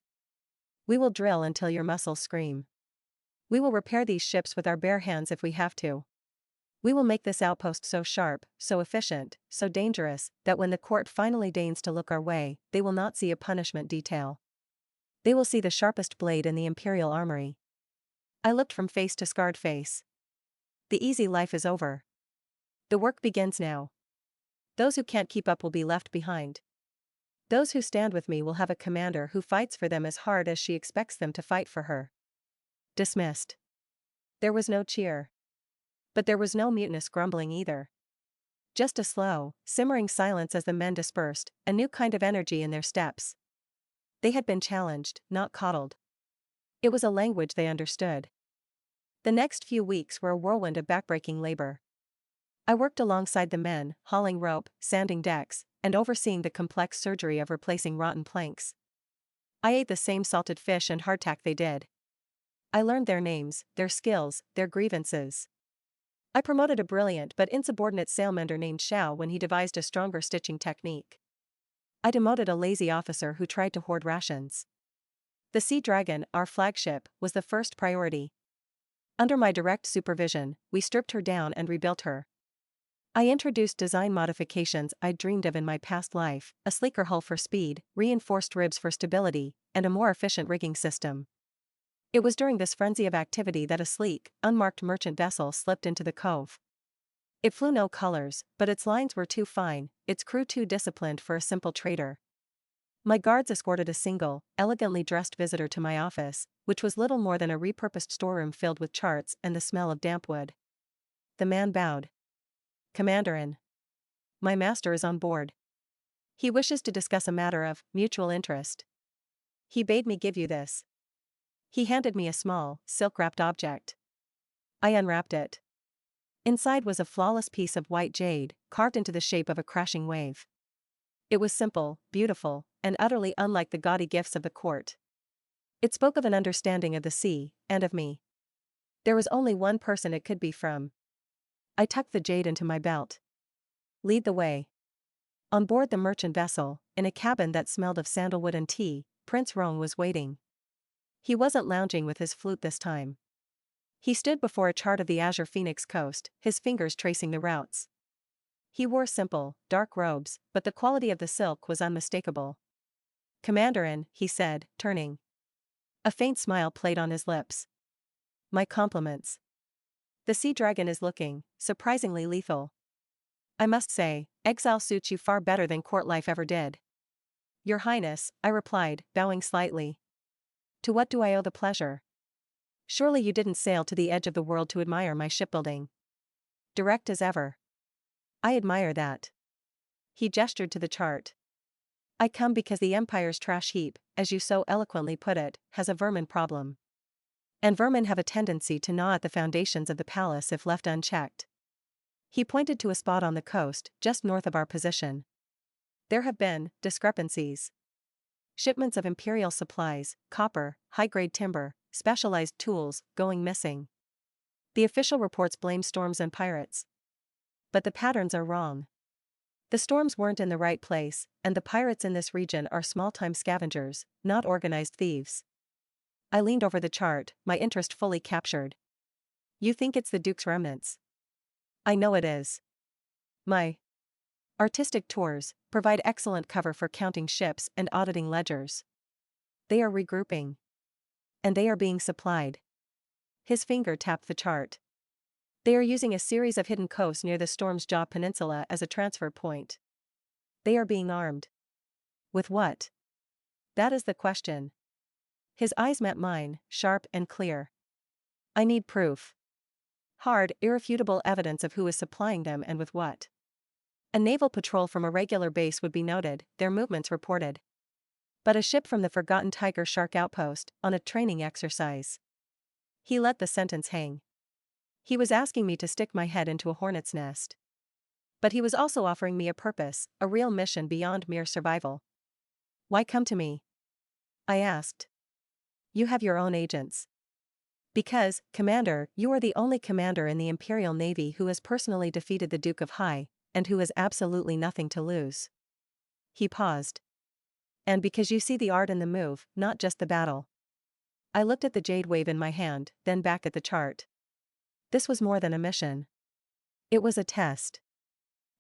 We will drill until your muscles scream. We will repair these ships with our bare hands if we have to. We will make this outpost so sharp, so efficient, so dangerous, that when the court finally deigns to look our way, they will not see a punishment detail. They will see the sharpest blade in the Imperial armory. I looked from face to scarred face. The easy life is over. The work begins now. Those who can't keep up will be left behind. Those who stand with me will have a commander who fights for them as hard as she expects them to fight for her. Dismissed. There was no cheer. But there was no mutinous grumbling either. Just a slow, simmering silence as the men dispersed, a new kind of energy in their steps. They had been challenged, not coddled. It was a language they understood. The next few weeks were a whirlwind of backbreaking labor. I worked alongside the men, hauling rope, sanding decks, and overseeing the complex surgery of replacing rotten planks. I ate the same salted fish and hardtack they did. I learned their names, their skills, their grievances. I promoted a brilliant but insubordinate sailmender named Xiao when he devised a stronger stitching technique. I demoted a lazy officer who tried to hoard rations. The Sea Dragon, our flagship, was the first priority. Under my direct supervision, we stripped her down and rebuilt her. I introduced design modifications I'd dreamed of in my past life, a sleeker hull for speed, reinforced ribs for stability, and a more efficient rigging system. It was during this frenzy of activity that a sleek, unmarked merchant vessel slipped into the cove. It flew no colors, but its lines were too fine, its crew too disciplined for a simple trader. My guards escorted a single, elegantly dressed visitor to my office, which was little more than a repurposed storeroom filled with charts and the smell of damp wood. The man bowed. Commanderin. My master is on board. He wishes to discuss a matter of mutual interest. He bade me give you this. He handed me a small, silk-wrapped object. I unwrapped it. Inside was a flawless piece of white jade, carved into the shape of a crashing wave. It was simple, beautiful, and utterly unlike the gaudy gifts of the court. It spoke of an understanding of the sea, and of me. There was only one person it could be from. I tucked the jade into my belt. Lead the way. On board the merchant vessel, in a cabin that smelled of sandalwood and tea, Prince Roan was waiting. He wasn't lounging with his flute this time. He stood before a chart of the Azure Phoenix coast, his fingers tracing the routes. He wore simple, dark robes, but the quality of the silk was unmistakable. Commanderin, he said, turning. A faint smile played on his lips. My compliments. The Sea Dragon is looking surprisingly lethal. I must say, exile suits you far better than court life ever did. Your Highness, I replied, bowing slightly. To what do I owe the pleasure? Surely you didn't sail to the edge of the world to admire my shipbuilding. Direct as ever. I admire that. He gestured to the chart. I come because the Empire's trash heap, as you so eloquently put it, has a vermin problem. And vermin have a tendency to gnaw at the foundations of the palace if left unchecked. He pointed to a spot on the coast, just north of our position. There have been discrepancies. Shipments of imperial supplies, copper, high-grade timber, specialized tools, going missing. The official reports blame storms and pirates. But the patterns are wrong. The storms weren't in the right place, and the pirates in this region are small-time scavengers, not organized thieves. I leaned over the chart, my interest fully captured. You think it's the Duke's remnants? I know it is. My artistic tours provide excellent cover for counting ships and auditing ledgers. They are regrouping. And they are being supplied. His finger tapped the chart. They are using a series of hidden coasts near the Storm's Jaw Peninsula as a transfer point. They are being armed. With what? That is the question. His eyes met mine, sharp and clear. I need proof. Hard, irrefutable evidence of who is supplying them and with what. A naval patrol from a regular base would be noted, their movements reported. But a ship from the forgotten Tiger Shark outpost, on a training exercise. He let the sentence hang. He was asking me to stick my head into a hornet's nest. But he was also offering me a purpose, a real mission beyond mere survival. Why come to me? I asked. You have your own agents. Because, Commander, you are the only commander in the Imperial Navy who has personally defeated the Duke of Hai, and who has absolutely nothing to lose. He paused. And because you see the art in the move, not just the battle. I looked at the jade wave in my hand, then back at the chart. This was more than a mission. It was a test.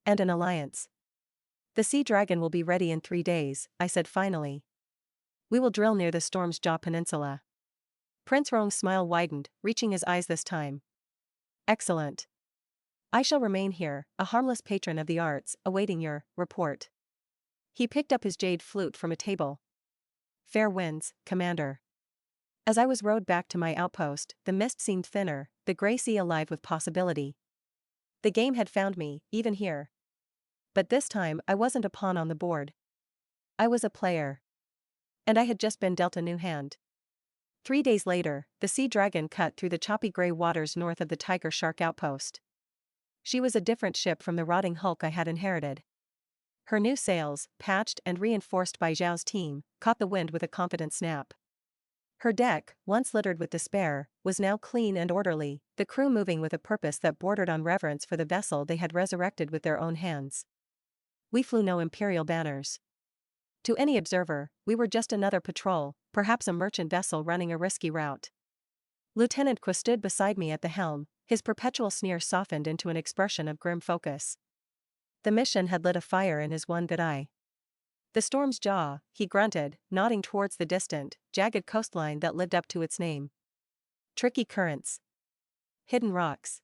And an alliance. The sea dragon will be ready in 3 days, I said finally. We will drill near the Storm's Jaw Peninsula. Prince Rong's smile widened, reaching his eyes this time. Excellent. I shall remain here, a harmless patron of the arts, awaiting your report. He picked up his jade flute from a table. Fair winds, Commander. As I was rowed back to my outpost, the mist seemed thinner, the grey sea alive with possibility. The game had found me, even here. But this time I wasn't a pawn on the board. I was a player. And I had just been dealt a new hand. 3 days later, the sea dragon cut through the choppy grey waters north of the tiger shark outpost. She was a different ship from the rotting hulk I had inherited. Her new sails, patched and reinforced by Zhao's team, caught the wind with a confident snap. Her deck, once littered with despair, was now clean and orderly, the crew moving with a purpose that bordered on reverence for the vessel they had resurrected with their own hands. We flew no imperial banners. To any observer, we were just another patrol, perhaps a merchant vessel running a risky route. Lieutenant Qua stood beside me at the helm, his perpetual sneer softened into an expression of grim focus. The mission had lit a fire in his one good eye. The Storm's Jaw, he grunted, nodding towards the distant, jagged coastline that lived up to its name. Tricky currents. Hidden rocks.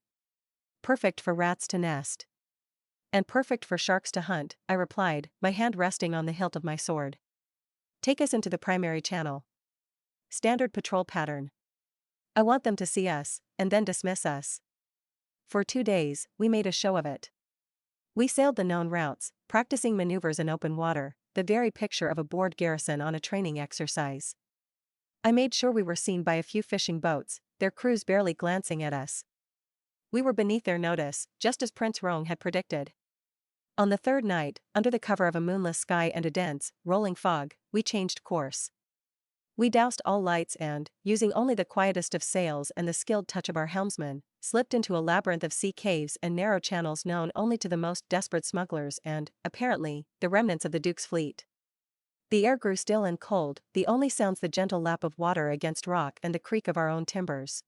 Perfect for rats to nest. And perfect for sharks to hunt, I replied, my hand resting on the hilt of my sword. Take us into the primary channel. Standard patrol pattern. I want them to see us, and then dismiss us. For 2 days, we made a show of it. We sailed the known routes, practicing maneuvers in open water, the very picture of a bored garrison on a training exercise. I made sure we were seen by a few fishing boats, their crews barely glancing at us. We were beneath their notice, just as Prince Rong had predicted. On the 3rd night, under the cover of a moonless sky and a dense, rolling fog, we changed course. We doused all lights and, using only the quietest of sails and the skilled touch of our helmsman, slipped into a labyrinth of sea caves and narrow channels known only to the most desperate smugglers and, apparently, the remnants of the Duke's fleet. The air grew still and cold, the only sounds the gentle lap of water against rock and the creak of our own timbers.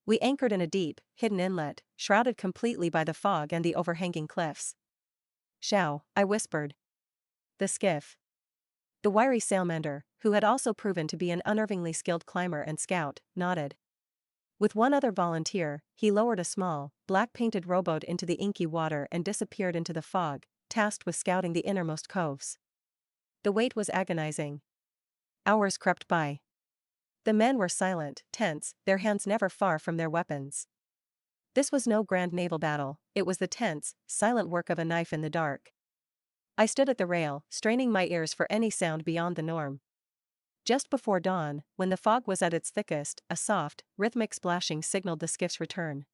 We anchored in a deep, hidden inlet, shrouded completely by the fog and the overhanging cliffs. Xiao, I whispered. The skiff. The wiry sailmender, who had also proven to be an unnervingly skilled climber and scout, nodded. With one other volunteer, he lowered a small, black-painted rowboat into the inky water and disappeared into the fog, tasked with scouting the innermost coves. The wait was agonizing. Hours crept by. The men were silent, tense, their hands never far from their weapons. This was no grand naval battle, it was the tense, silent work of a knife in the dark. I stood at the rail, straining my ears for any sound beyond the norm. Just before dawn, when the fog was at its thickest, a soft, rhythmic splashing signaled the skiff's return.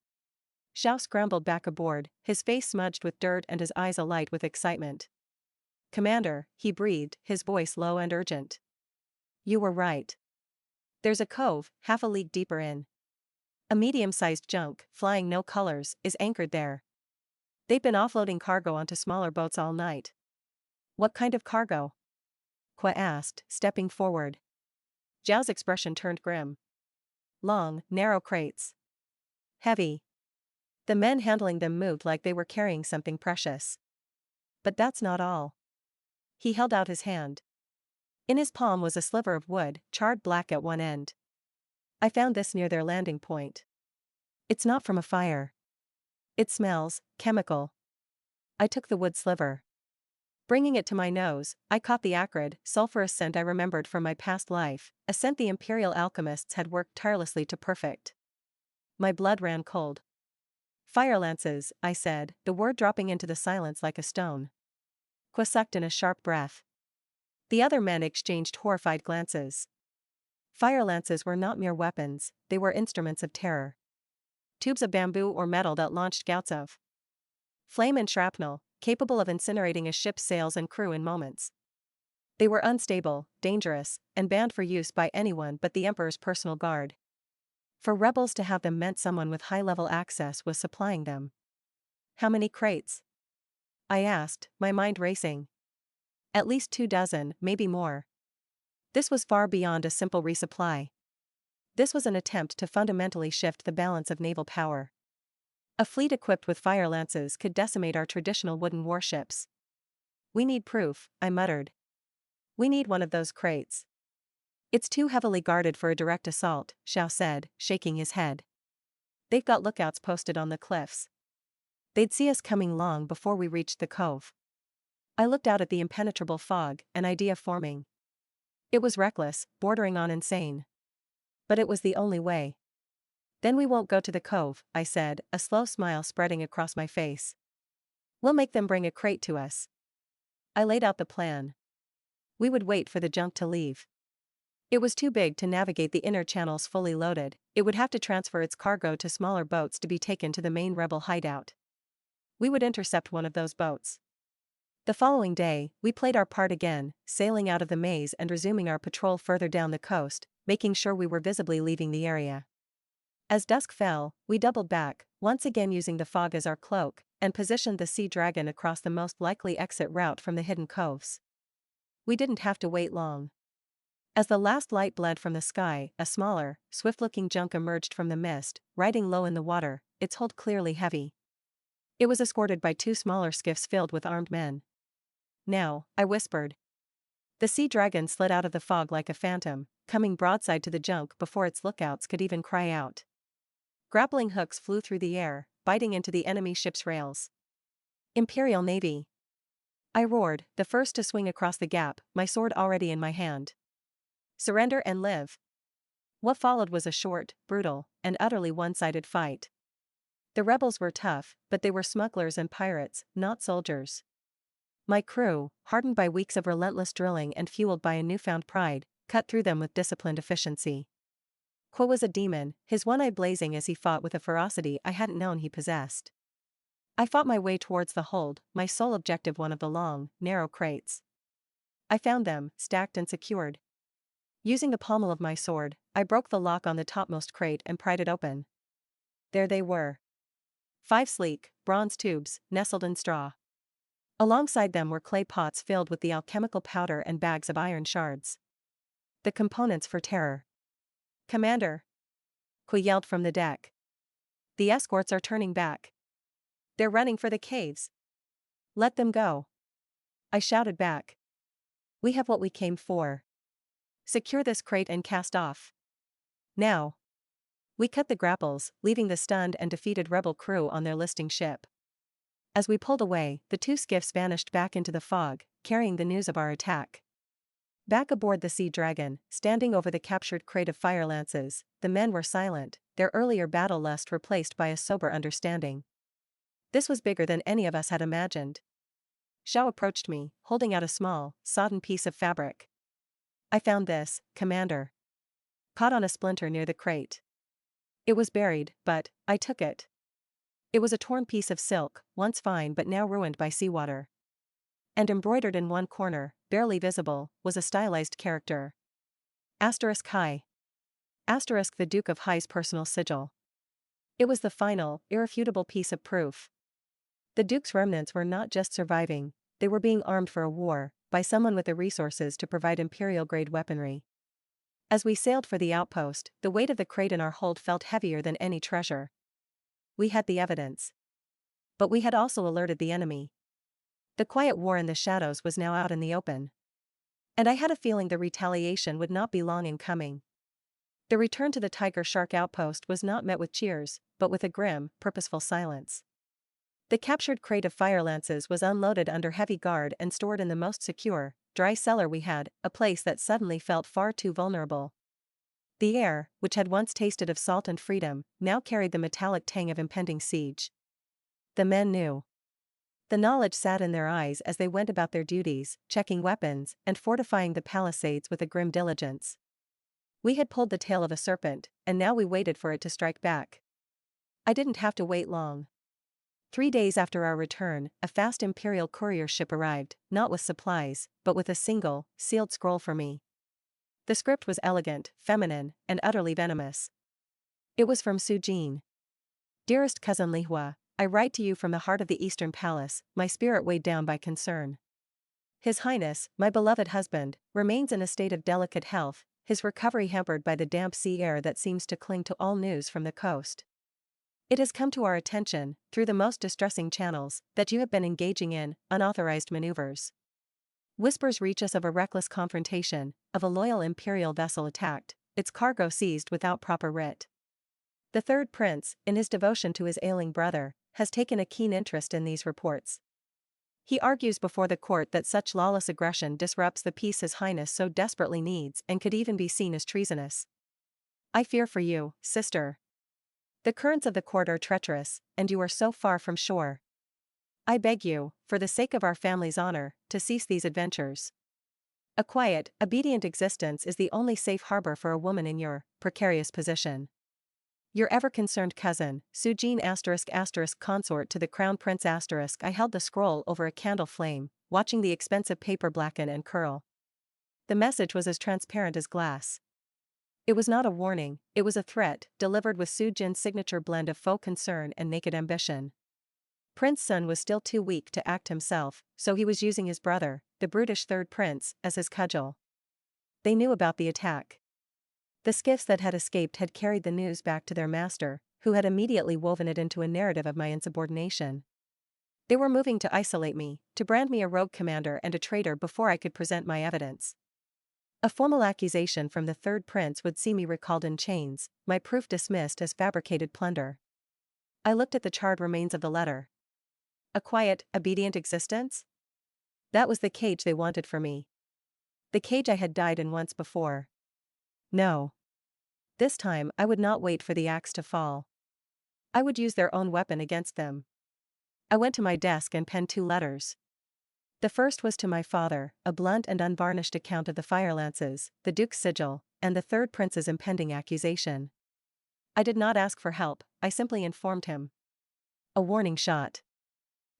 Xiao scrambled back aboard, his face smudged with dirt and his eyes alight with excitement. Commander, he breathed, his voice low and urgent. You were right. There's a cove, half a league deeper in. A medium-sized junk, flying no colors, is anchored there. They've been offloading cargo onto smaller boats all night. What kind of cargo? Qua asked, stepping forward. Zhao's expression turned grim. Long, narrow crates. Heavy. The men handling them moved like they were carrying something precious. But that's not all. He held out his hand. In his palm was a sliver of wood, charred black at one end. I found this near their landing point. It's not from a fire. It smells chemical. I took the wood sliver. Bringing it to my nose, I caught the acrid, sulfurous scent I remembered from my past life, a scent the imperial alchemists had worked tirelessly to perfect. My blood ran cold. Fire lances, I said, the word dropping into the silence like a stone. Qua sucked in a sharp breath. The other men exchanged horrified glances. Fire lances were not mere weapons, they were instruments of terror. Tubes of bamboo or metal that launched gouts of flame and shrapnel, capable of incinerating a ship's sails and crew in moments. They were unstable, dangerous, and banned for use by anyone but the Emperor's personal guard. For rebels to have them meant someone with high-level access was supplying them. How many crates? I asked, my mind racing. At least 2 dozen, maybe more. This was far beyond a simple resupply. This was an attempt to fundamentally shift the balance of naval power. A fleet equipped with fire lances could decimate our traditional wooden warships. We need proof, I muttered. We need one of those crates. It's too heavily guarded for a direct assault, Xiao said, shaking his head. They've got lookouts posted on the cliffs. They'd see us coming long before we reached the cove. I looked out at the impenetrable fog, an idea forming. It was reckless, bordering on insane. But it was the only way. Then we won't go to the cove, I said, a slow smile spreading across my face. We'll make them bring a crate to us. I laid out the plan. We would wait for the junk to leave. It was too big to navigate the inner channels fully loaded. It would have to transfer its cargo to smaller boats to be taken to the main rebel hideout. We would intercept one of those boats. The following day, we played our part again, sailing out of the maze and resuming our patrol further down the coast, making sure we were visibly leaving the area. As dusk fell, we doubled back, once again using the fog as our cloak, and positioned the Sea Dragon across the most likely exit route from the hidden coves. We didn't have to wait long. As the last light bled from the sky, a smaller, swift-looking junk emerged from the mist, riding low in the water, its hold clearly heavy. It was escorted by two smaller skiffs filled with armed men. Now, I whispered. The Sea Dragon slid out of the fog like a phantom, coming broadside to the junk before its lookouts could even cry out. Grappling hooks flew through the air, biting into the enemy ship's rails. Imperial Navy! I roared, the first to swing across the gap, my sword already in my hand. Surrender and live. What followed was a short, brutal, and utterly one-sided fight. The rebels were tough, but they were smugglers and pirates, not soldiers. My crew, hardened by weeks of relentless drilling and fueled by a newfound pride, cut through them with disciplined efficiency. Quo was a demon, his one eye blazing as he fought with a ferocity I hadn't known he possessed. I fought my way towards the hold, my sole objective one of the long, narrow crates. I found them, stacked and secured. Using the pommel of my sword, I broke the lock on the topmost crate and pried it open. There they were. 5 sleek, bronze tubes, nestled in straw. Alongside them were clay pots filled with the alchemical powder and bags of iron shards. The components for terror. Commander! Kui yelled from the deck. The escorts are turning back. They're running for the caves. Let them go. I shouted back. We have what we came for. Secure this crate and cast off. Now. We cut the grapples, leaving the stunned and defeated rebel crew on their listing ship. As we pulled away, the 2 skiffs vanished back into the fog, carrying the news of our attack. Back aboard the Sea Dragon, standing over the captured crate of fire lances, the men were silent, their earlier battle lust replaced by a sober understanding. This was bigger than any of us had imagined. Xiao approached me, holding out a small, sodden piece of fabric. I found this, Commander. Caught on a splinter near the crate. It was buried, but I took it. It was a torn piece of silk, once fine but now ruined by seawater. And embroidered in one corner, barely visible, was a stylized character. Asterisk High. Asterisk the Duke of High's personal sigil. It was the final, irrefutable piece of proof. The Duke's remnants were not just surviving, they were being armed for a war, by someone with the resources to provide imperial-grade weaponry. As we sailed for the outpost, the weight of the crate in our hold felt heavier than any treasure. We had the evidence. But we had also alerted the enemy. The quiet war in the shadows was now out in the open. And I had a feeling the retaliation would not be long in coming. The return to the Tiger Shark outpost was not met with cheers, but with a grim, purposeful silence. The captured crate of fire lances was unloaded under heavy guard and stored in the most secure, dry cellar we had, a place that suddenly felt far too vulnerable. The air, which had once tasted of salt and freedom, now carried the metallic tang of impending siege. The men knew. The knowledge sat in their eyes as they went about their duties, checking weapons, and fortifying the palisades with a grim diligence. We had pulled the tail of a serpent, and now we waited for it to strike back. I didn't have to wait long. 3 days after our return, a fast Imperial courier ship arrived, not with supplies, but with a single, sealed scroll for me. The script was elegant, feminine, and utterly venomous. It was from Su Jin. Dearest cousin Lihua, I write to you from the heart of the Eastern Palace, my spirit weighed down by concern. His Highness, my beloved husband, remains in a state of delicate health, his recovery hampered by the damp sea air that seems to cling to all news from the coast. It has come to our attention, through the most distressing channels, that you have been engaging in unauthorized maneuvers. Whispers reach us of a reckless confrontation, of a loyal imperial vessel attacked, its cargo seized without proper writ. The third prince, in his devotion to his ailing brother, has taken a keen interest in these reports. He argues before the court that such lawless aggression disrupts the peace His Highness so desperately needs and could even be seen as treasonous. I fear for you, sister. The currents of the court are treacherous, and you are so far from shore. I beg you, for the sake of our family's honor, to cease these adventures. A quiet, obedient existence is the only safe harbor for a woman in your precarious position. Your ever-concerned cousin, Sujin **** consort to the Crown Prince ****. I held the scroll over a candle flame, watching the expensive paper blacken and curl. The message was as transparent as glass. It was not a warning, it was a threat, delivered with Sujin's signature blend of faux concern and naked ambition. Prince Sun was still too weak to act himself, so he was using his brother, the brutish third prince, as his cudgel. They knew about the attack. The skiffs that had escaped had carried the news back to their master, who had immediately woven it into a narrative of my insubordination. They were moving to isolate me, to brand me a rogue commander and a traitor before I could present my evidence. A formal accusation from the third prince would see me recalled in chains, my proof dismissed as fabricated plunder. I looked at the charred remains of the letter. A quiet, obedient existence? That was the cage they wanted for me. The cage I had died in once before. No. This time I would not wait for the axe to fall. I would use their own weapon against them. I went to my desk and penned 2 letters. The first was to my father, a blunt and unvarnished account of the firelances, the Duke's sigil, and the third prince's impending accusation. I did not ask for help, I simply informed him. A warning shot.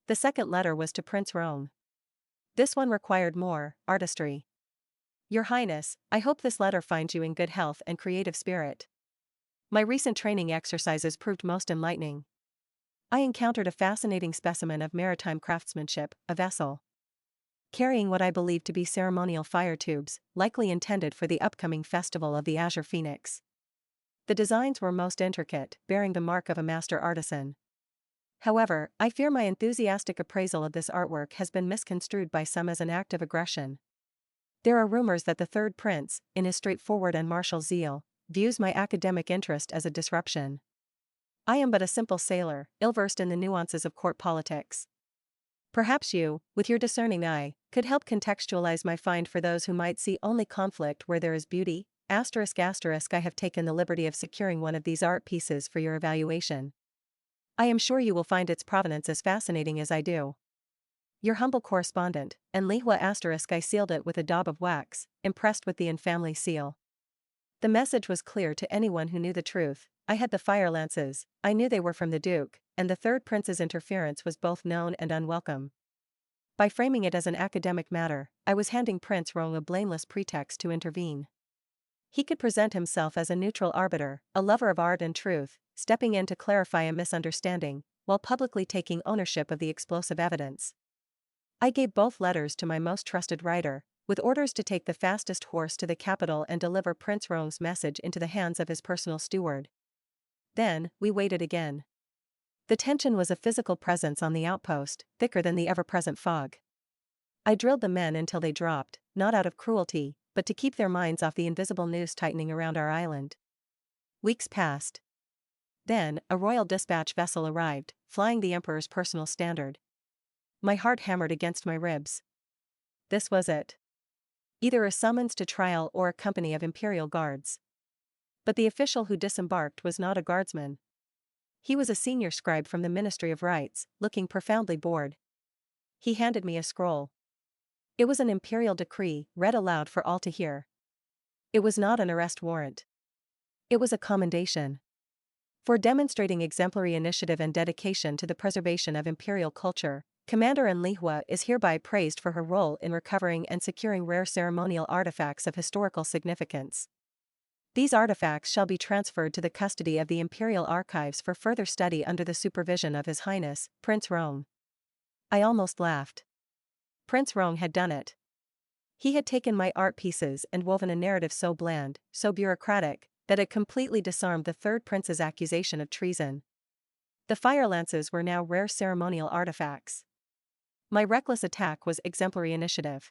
The second letter was to Prince Roan. This one required more artistry. Your Highness, I hope this letter finds you in good health and creative spirit. My recent training exercises proved most enlightening. I encountered a fascinating specimen of maritime craftsmanship, a vessel carrying what I believed to be ceremonial fire tubes, likely intended for the upcoming festival of the Azure Phoenix. The designs were most intricate, bearing the mark of a master artisan. However, I fear my enthusiastic appraisal of this artwork has been misconstrued by some as an act of aggression. There are rumors that the third prince, in his straightforward and martial zeal, views my academic interest as a disruption. I am but a simple sailor, ill-versed in the nuances of court politics. Perhaps you, with your discerning eye, could help contextualize my find for those who might see only conflict where there is beauty. ****, I have taken the liberty of securing one of these art pieces for your evaluation. I am sure you will find its provenance as fascinating as I do. Your humble correspondent, and Lihua ***. I sealed it with a daub of wax, impressed with the in-family seal. The message was clear to anyone who knew the truth. I had the firelances, I knew they were from the Duke, and the third prince's interference was both known and unwelcome. By framing it as an academic matter, I was handing Prince Roan a blameless pretext to intervene. He could present himself as a neutral arbiter, a lover of art and truth, stepping in to clarify a misunderstanding, while publicly taking ownership of the explosive evidence. I gave both letters to my most trusted writer, with orders to take the fastest horse to the capital and deliver Prince Roan's message into the hands of his personal steward. Then, we waited again. The tension was a physical presence on the outpost, thicker than the ever-present fog. I drilled the men until they dropped, not out of cruelty, but to keep their minds off the invisible noose tightening around our island. Weeks passed. Then, a royal dispatch vessel arrived, flying the Emperor's personal standard. My heart hammered against my ribs. This was it. Either a summons to trial or a company of imperial guards. But the official who disembarked was not a guardsman. He was a senior scribe from the Ministry of Rites, looking profoundly bored. He handed me a scroll. It was an imperial decree, read aloud for all to hear. It was not an arrest warrant. It was a commendation. For demonstrating exemplary initiative and dedication to the preservation of imperial culture, Commander Lihua is hereby praised for her role in recovering and securing rare ceremonial artifacts of historical significance. These artifacts shall be transferred to the custody of the Imperial Archives for further study under the supervision of His Highness, Prince Roan. I almost laughed. Prince Roan had done it. He had taken my art pieces and woven a narrative so bland, so bureaucratic, that it completely disarmed the third prince's accusation of treason. The fire lances were now rare ceremonial artifacts. My reckless attack was exemplary initiative.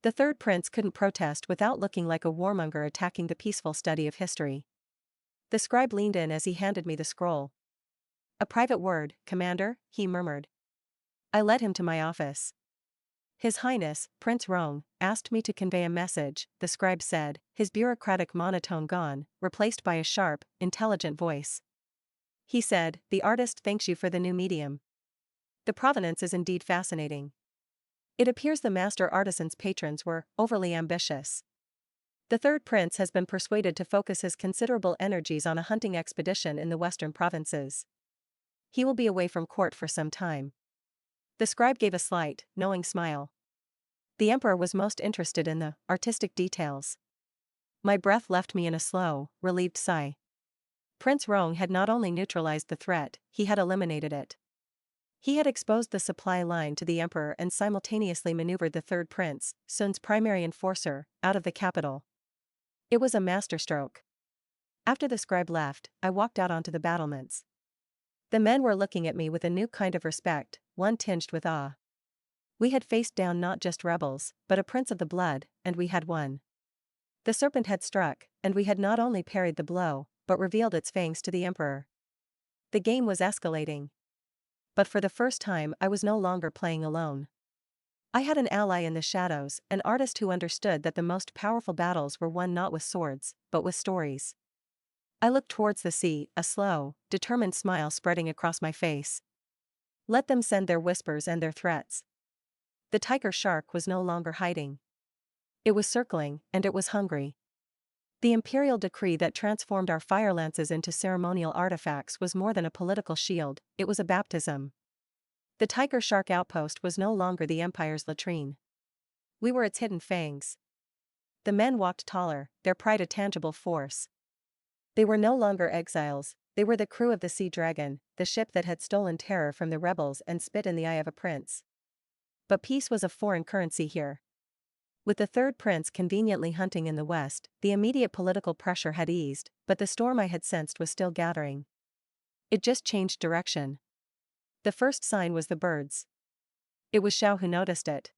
The third prince couldn't protest without looking like a warmonger attacking the peaceful study of history. The scribe leaned in as he handed me the scroll. "A private word, Commander," he murmured. I led him to my office. "His Highness, Prince Rong, asked me to convey a message," the scribe said, his bureaucratic monotone gone, replaced by a sharp, intelligent voice. He said, "The artist thanks you for the new medium. The provenance is indeed fascinating. It appears the master artisan's patrons were overly ambitious. The third prince has been persuaded to focus his considerable energies on a hunting expedition in the western provinces. He will be away from court for some time." The scribe gave a slight, knowing smile. The emperor was most interested in the artistic details. My breath left me in a slow, relieved sigh. Prince Rong had not only neutralized the threat, he had eliminated it. He had exposed the supply line to the emperor and simultaneously maneuvered the third prince, Sun's primary enforcer, out of the capital. It was a masterstroke. After the scribe left, I walked out onto the battlements. The men were looking at me with a new kind of respect, one tinged with awe. We had faced down not just rebels, but a prince of the blood, and we had won. The serpent had struck, and we had not only parried the blow, but revealed its fangs to the emperor. The game was escalating. But for the first time I was no longer playing alone. I had an ally in the shadows, an artist who understood that the most powerful battles were won not with swords, but with stories. I looked towards the sea, a slow, determined smile spreading across my face. Let them send their whispers and their threats. The tiger shark was no longer hiding. It was circling, and it was hungry. The imperial decree that transformed our fire lances into ceremonial artifacts was more than a political shield, it was a baptism. The tiger shark outpost was no longer the empire's latrine. We were its hidden fangs. The men walked taller, their pride a tangible force. They were no longer exiles, they were the crew of the Sea Dragon, the ship that had stolen terror from the rebels and spit in the eye of a prince. But peace was a foreign currency here. With the third prince conveniently hunting in the west, the immediate political pressure had eased, but the storm I had sensed was still gathering. It just changed direction. The first sign was the birds. It was Xiao who noticed it.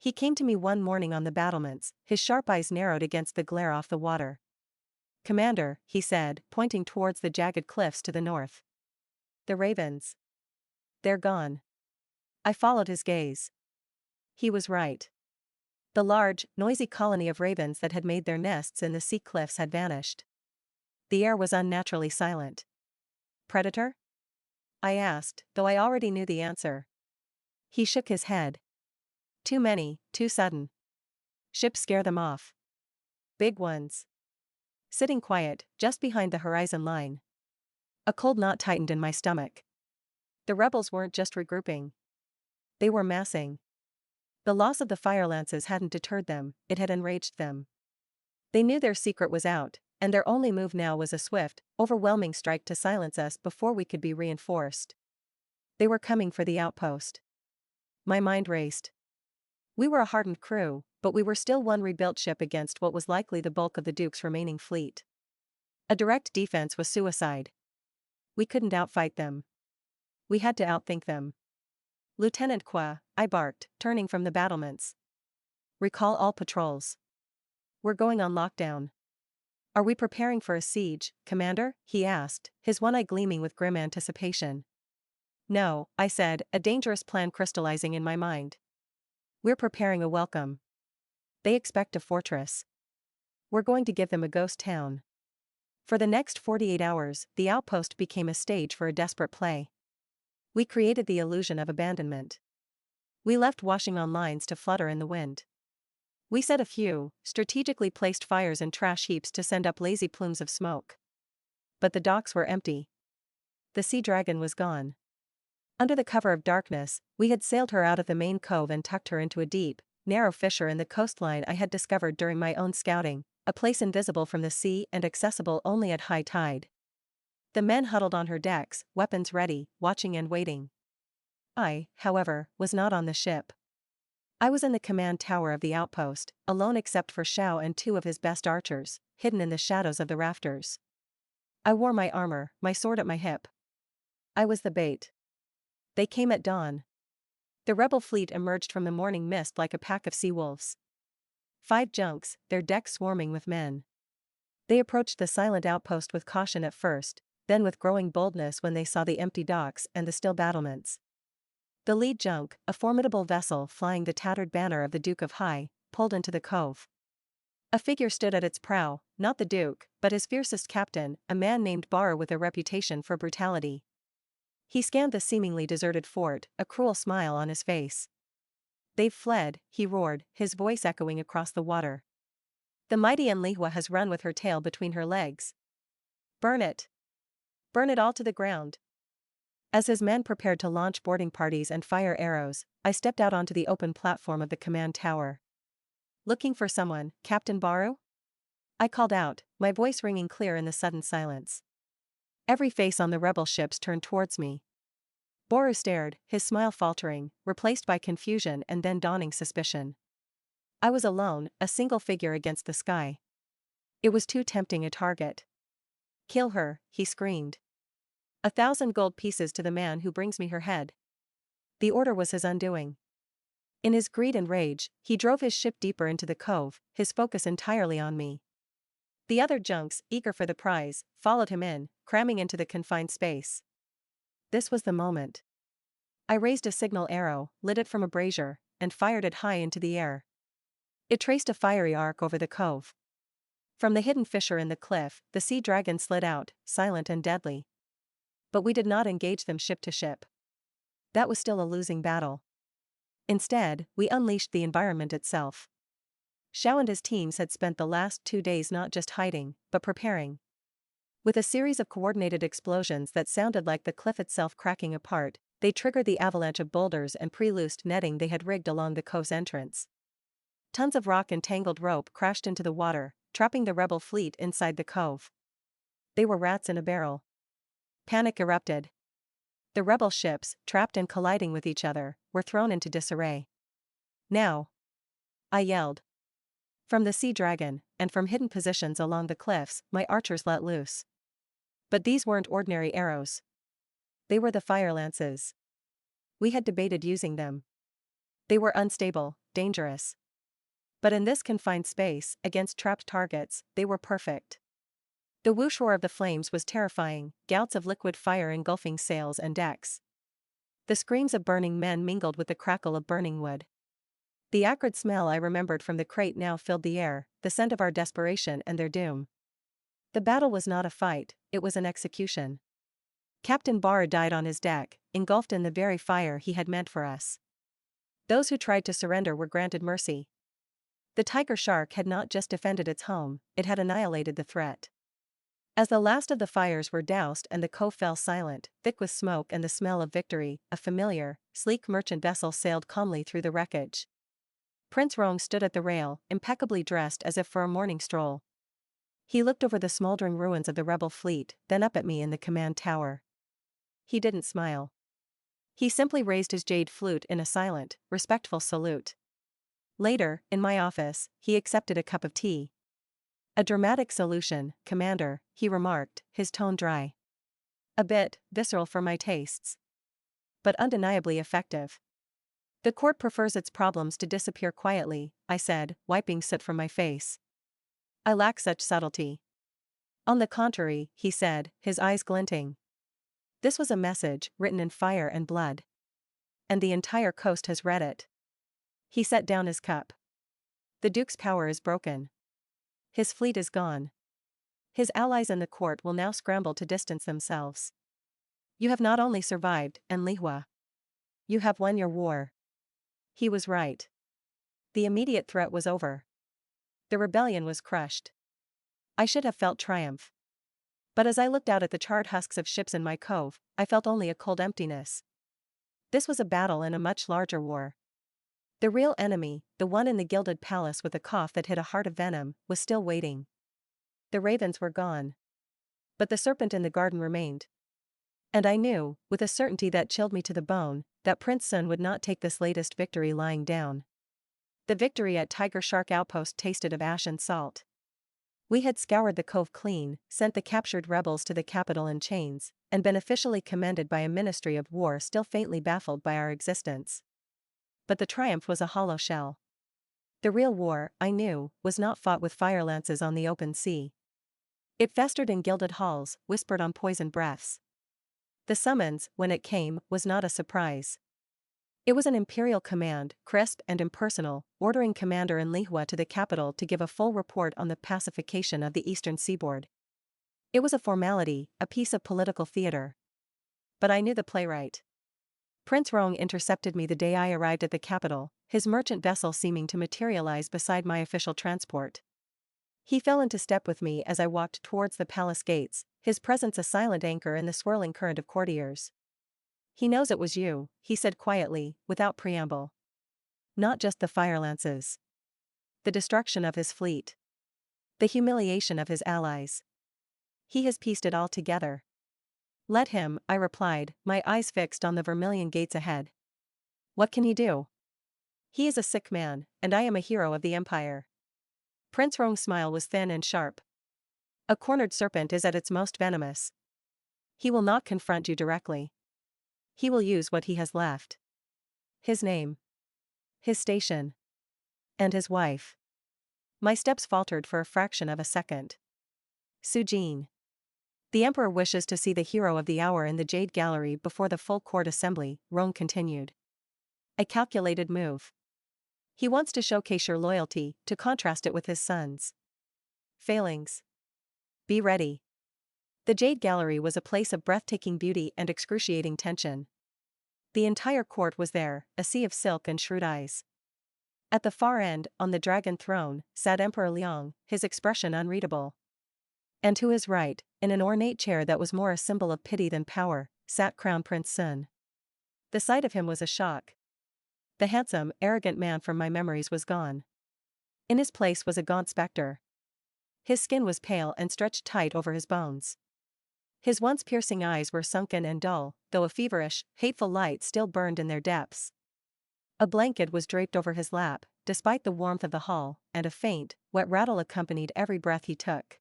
He came to me one morning on the battlements, his sharp eyes narrowed against the glare off the water. "Commander," he said, pointing towards the jagged cliffs to the north. "The ravens. They're gone." I followed his gaze. He was right. The large, noisy colony of ravens that had made their nests in the sea cliffs had vanished. The air was unnaturally silent. "Predator?" I asked, though I already knew the answer. He shook his head. "Too many, too sudden. Ships scare them off. Big ones." Sitting quiet, just behind the horizon line. A cold knot tightened in my stomach. The rebels weren't just regrouping. They were massing. The loss of the fire lances hadn't deterred them, it had enraged them. They knew their secret was out, and their only move now was a swift, overwhelming strike to silence us before we could be reinforced. They were coming for the outpost. My mind raced. We were a hardened crew, but we were still one rebuilt ship against what was likely the bulk of the Duke's remaining fleet. A direct defense was suicide. We couldn't outfight them. We had to outthink them. "Lieutenant Qua," I barked, turning from the battlements. "Recall all patrols. We're going on lockdown." "Are we preparing for a siege, Commander?" he asked, his one eye gleaming with grim anticipation. "No," I said, a dangerous plan crystallizing in my mind. "We're preparing a welcome. They expect a fortress. We're going to give them a ghost town." For the next 48 hours, the outpost became a stage for a desperate play. We created the illusion of abandonment. We left washing on lines to flutter in the wind. We set a few, strategically placed fires in trash heaps to send up lazy plumes of smoke. But the docks were empty. The Sea Dragon was gone. Under the cover of darkness, we had sailed her out of the main cove and tucked her into a deep, narrow fissure in the coastline I had discovered during my own scouting, a place invisible from the sea and accessible only at high tide. The men huddled on her decks, weapons ready, watching and waiting. I, however, was not on the ship. I was in the command tower of the outpost, alone except for Xiao and two of his best archers, hidden in the shadows of the rafters. I wore my armor, my sword at my hip. I was the bait. They came at dawn. The rebel fleet emerged from the morning mist like a pack of sea wolves. 5 junks, their decks swarming with men. They approached the silent outpost with caution at first, then with growing boldness when they saw the empty docks and the still battlements. The lead junk, a formidable vessel flying the tattered banner of the Duke of Hai, pulled into the cove. A figure stood at its prow, not the Duke, but his fiercest captain, a man named Baru with a reputation for brutality. He scanned the seemingly deserted fort, a cruel smile on his face. "They've fled," he roared, his voice echoing across the water. "The mighty Enlihua has run with her tail between her legs. Burn it! Burn it all to the ground!" As his men prepared to launch boarding parties and fire arrows, I stepped out onto the open platform of the command tower. "Looking for someone, Captain Baru?" I called out, my voice ringing clear in the sudden silence. Every face on the rebel ships turned towards me. Baru stared, his smile faltering, replaced by confusion and then dawning suspicion. I was alone, a single figure against the sky. It was too tempting a target. "Kill her," he screamed. "1,000 gold pieces to the man who brings me her head." The order was his undoing. In his greed and rage, he drove his ship deeper into the cove, his focus entirely on me. The other junks, eager for the prize, followed him in, cramming into the confined space. This was the moment. I raised a signal arrow, lit it from a brazier, and fired it high into the air. It traced a fiery arc over the cove. From the hidden fissure in the cliff, the sea dragon slid out, silent and deadly. But we did not engage them ship to ship. That was still a losing battle. Instead, we unleashed the environment itself. Xiao and his teams had spent the last 2 days not just hiding, but preparing. With a series of coordinated explosions that sounded like the cliff itself cracking apart, they triggered the avalanche of boulders and pre-loosed netting they had rigged along the cove's entrance. Tons of rock and tangled rope crashed into the water, trapping the rebel fleet inside the cove. They were rats in a barrel. Panic erupted. The rebel ships, trapped and colliding with each other, were thrown into disarray. "Now!" I yelled. From the sea dragon, and from hidden positions along the cliffs, my archers let loose. But these weren't ordinary arrows. They were the fire lances. We had debated using them. They were unstable, dangerous. But in this confined space, against trapped targets, they were perfect. The whoosh roar of the flames was terrifying, gouts of liquid fire engulfing sails and decks. The screams of burning men mingled with the crackle of burning wood. The acrid smell I remembered from the crate now filled the air, the scent of our desperation and their doom. The battle was not a fight, it was an execution. Captain Barr died on his deck, engulfed in the very fire he had meant for us. Those who tried to surrender were granted mercy. The tiger shark had not just defended its home, it had annihilated the threat. As the last of the fires were doused and the cove fell silent, thick with smoke and the smell of victory, a familiar, sleek merchant vessel sailed calmly through the wreckage. Prince Rong stood at the rail, impeccably dressed as if for a morning stroll. He looked over the smoldering ruins of the rebel fleet, then up at me in the command tower. He didn't smile. He simply raised his jade flute in a silent, respectful salute. Later, in my office, he accepted a cup of tea. "A dramatic solution, Commander," he remarked, his tone dry. "A bit visceral for my tastes. But undeniably effective." "The court prefers its problems to disappear quietly," I said, wiping soot from my face. "I lack such subtlety." "On the contrary," he said, his eyes glinting. "This was a message, written in fire and blood. And the entire coast has read it." He set down his cup. "The Duke's power is broken. His fleet is gone. His allies in the court will now scramble to distance themselves. You have not only survived, Enlihua. You have won your war." He was right. The immediate threat was over. The rebellion was crushed. I should have felt triumph. But as I looked out at the charred husks of ships in my cove, I felt only a cold emptiness. This was a battle in a much larger war. The real enemy, the one in the gilded palace with a cough that hid a heart of venom, was still waiting. The ravens were gone. But the serpent in the garden remained. And I knew, with a certainty that chilled me to the bone, that Prince Sun would not take this latest victory lying down. The victory at Tiger Shark Outpost tasted of ash and salt. We had scoured the cove clean, sent the captured rebels to the capital in chains, and been officially commended by a ministry of war still faintly baffled by our existence. But the triumph was a hollow shell. The real war, I knew, was not fought with fire lances on the open sea. It festered in gilded halls, whispered on poisoned breaths. The summons, when it came, was not a surprise. It was an imperial command, crisp and impersonal, ordering Commander Enlihua to the capital to give a full report on the pacification of the eastern seaboard. It was a formality, a piece of political theater. But I knew the playwright. Prince Rong intercepted me the day I arrived at the capital, his merchant vessel seeming to materialize beside my official transport. He fell into step with me as I walked towards the palace gates, his presence a silent anchor in the swirling current of courtiers. "He knows it was you," he said quietly, without preamble. "Not just the fire lances. The destruction of his fleet. The humiliation of his allies. He has pieced it all together." "Let him," I replied, my eyes fixed on the vermilion gates ahead. "What can he do? He is a sick man, and I am a hero of the empire." Prince Rong's smile was thin and sharp. "A cornered serpent is at its most venomous. He will not confront you directly. He will use what he has left. His name. His station. And his wife." My steps faltered for a fraction of a second. "Su Jin. The emperor wishes to see the hero of the hour in the Jade Gallery before the full court assembly," Rong continued. "A calculated move. He wants to showcase your loyalty, to contrast it with his son's failings. Be ready." The Jade Gallery was a place of breathtaking beauty and excruciating tension. The entire court was there, a sea of silk and shrewd eyes. At the far end, on the dragon throne, sat Emperor Liang, his expression unreadable. And to his right, in an ornate chair that was more a symbol of pity than power, sat Crown Prince Sun. The sight of him was a shock. The handsome, arrogant man from my memories was gone. In his place was a gaunt specter. His skin was pale and stretched tight over his bones. His once piercing eyes were sunken and dull, though a feverish, hateful light still burned in their depths. A blanket was draped over his lap, despite the warmth of the hall, and a faint, wet rattle accompanied every breath he took.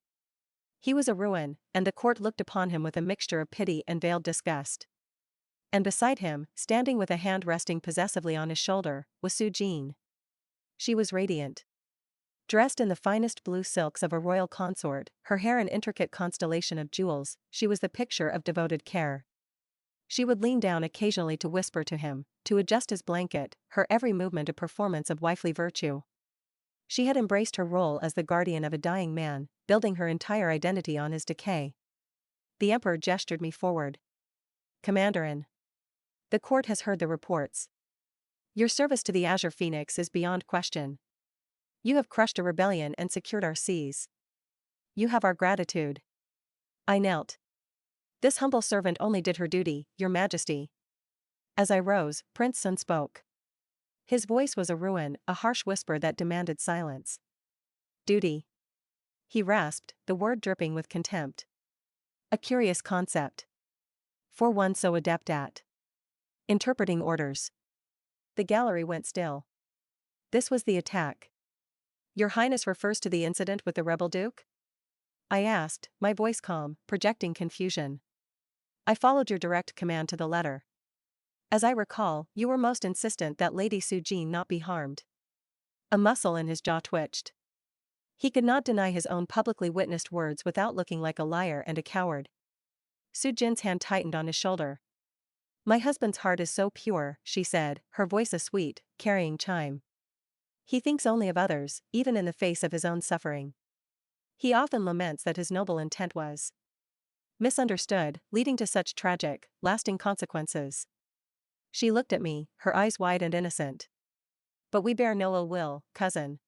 He was a ruin, and the court looked upon him with a mixture of pity and veiled disgust. And beside him, standing with a hand resting possessively on his shoulder, was Su Jin. She was radiant. Dressed in the finest blue silks of a royal consort, her hair an intricate constellation of jewels, she was the picture of devoted care. She would lean down occasionally to whisper to him, to adjust his blanket, her every movement a performance of wifely virtue. She had embraced her role as the guardian of a dying man, building her entire identity on his decay. The emperor gestured me forward. "Commanderin. The court has heard the reports. Your service to the Azure Phoenix is beyond question. You have crushed a rebellion and secured our seas. You have our gratitude." I knelt. "This humble servant only did her duty, Your Majesty." As I rose, Prince Sun spoke. His voice was a ruin, a harsh whisper that demanded silence. "Duty." He rasped, the word dripping with contempt. "A curious concept. For one so adept at interpreting orders." The gallery went still. This was the attack. "Your Highness refers to the incident with the rebel duke?" I asked, my voice calm, projecting confusion. "I followed your direct command to the letter. As I recall, you were most insistent that Lady Su Jin not be harmed." A muscle in his jaw twitched. He could not deny his own publicly witnessed words without looking like a liar and a coward. Su Jin's hand tightened on his shoulder. "My husband's heart is so pure," she said, her voice a sweet, carrying chime. "He thinks only of others, even in the face of his own suffering. He often laments that his noble intent was misunderstood, leading to such tragic, lasting consequences." She looked at me, her eyes wide and innocent. "But we bear no ill will, cousin.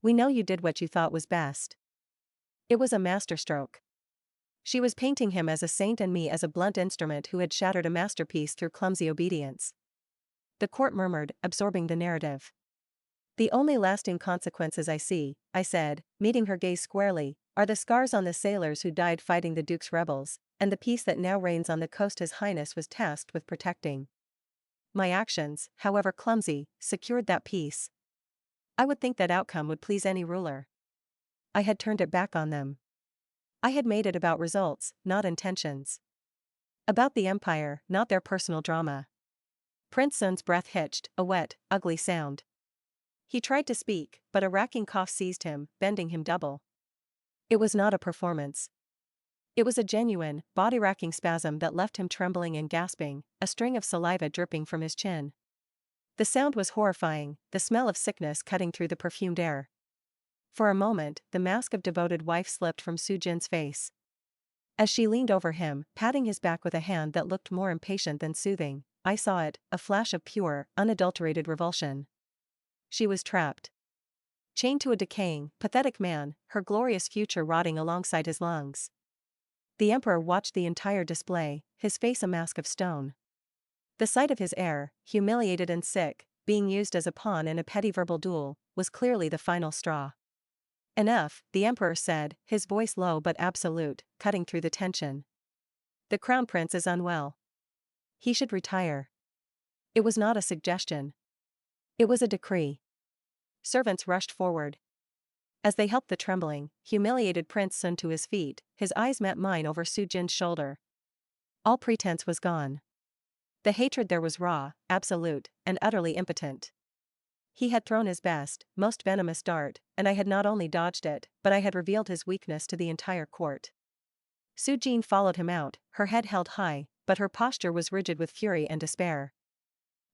We know you did what you thought was best." It was a masterstroke. She was painting him as a saint and me as a blunt instrument who had shattered a masterpiece through clumsy obedience. The court murmured, absorbing the narrative. "The only lasting consequences I see," I said, meeting her gaze squarely, "are the scars on the sailors who died fighting the Duke's rebels, and the peace that now reigns on the coast His Highness was tasked with protecting. My actions, however clumsy, secured that peace." I would think that outcome would please any ruler. I had turned it back on them. I had made it about results, not intentions. About the empire, not their personal drama. Prince Sun's breath hitched, a wet, ugly sound. He tried to speak, but a racking cough seized him, bending him double. It was not a performance. It was a genuine, body-racking spasm that left him trembling and gasping, a string of saliva dripping from his chin. The sound was horrifying, the smell of sickness cutting through the perfumed air. For a moment, the mask of devoted wife slipped from Su Jin's face. As she leaned over him, patting his back with a hand that looked more impatient than soothing, I saw it, a flash of pure, unadulterated revulsion. She was trapped. Chained to a decaying, pathetic man, her glorious future rotting alongside his lungs. The emperor watched the entire display, his face a mask of stone. The sight of his heir, humiliated and sick, being used as a pawn in a petty verbal duel, was clearly the final straw. Enough, the emperor said, his voice low but absolute, cutting through the tension. The crown prince is unwell. He should retire. It was not a suggestion. It was a decree. Servants rushed forward. As they helped the trembling, humiliated Prince Sun to his feet, his eyes met mine over Su Jin's shoulder. All pretense was gone. The hatred there was raw, absolute, and utterly impotent. He had thrown his best, most venomous dart, and I had not only dodged it, but I had revealed his weakness to the entire court. Su Jin followed him out, her head held high, but her posture was rigid with fury and despair.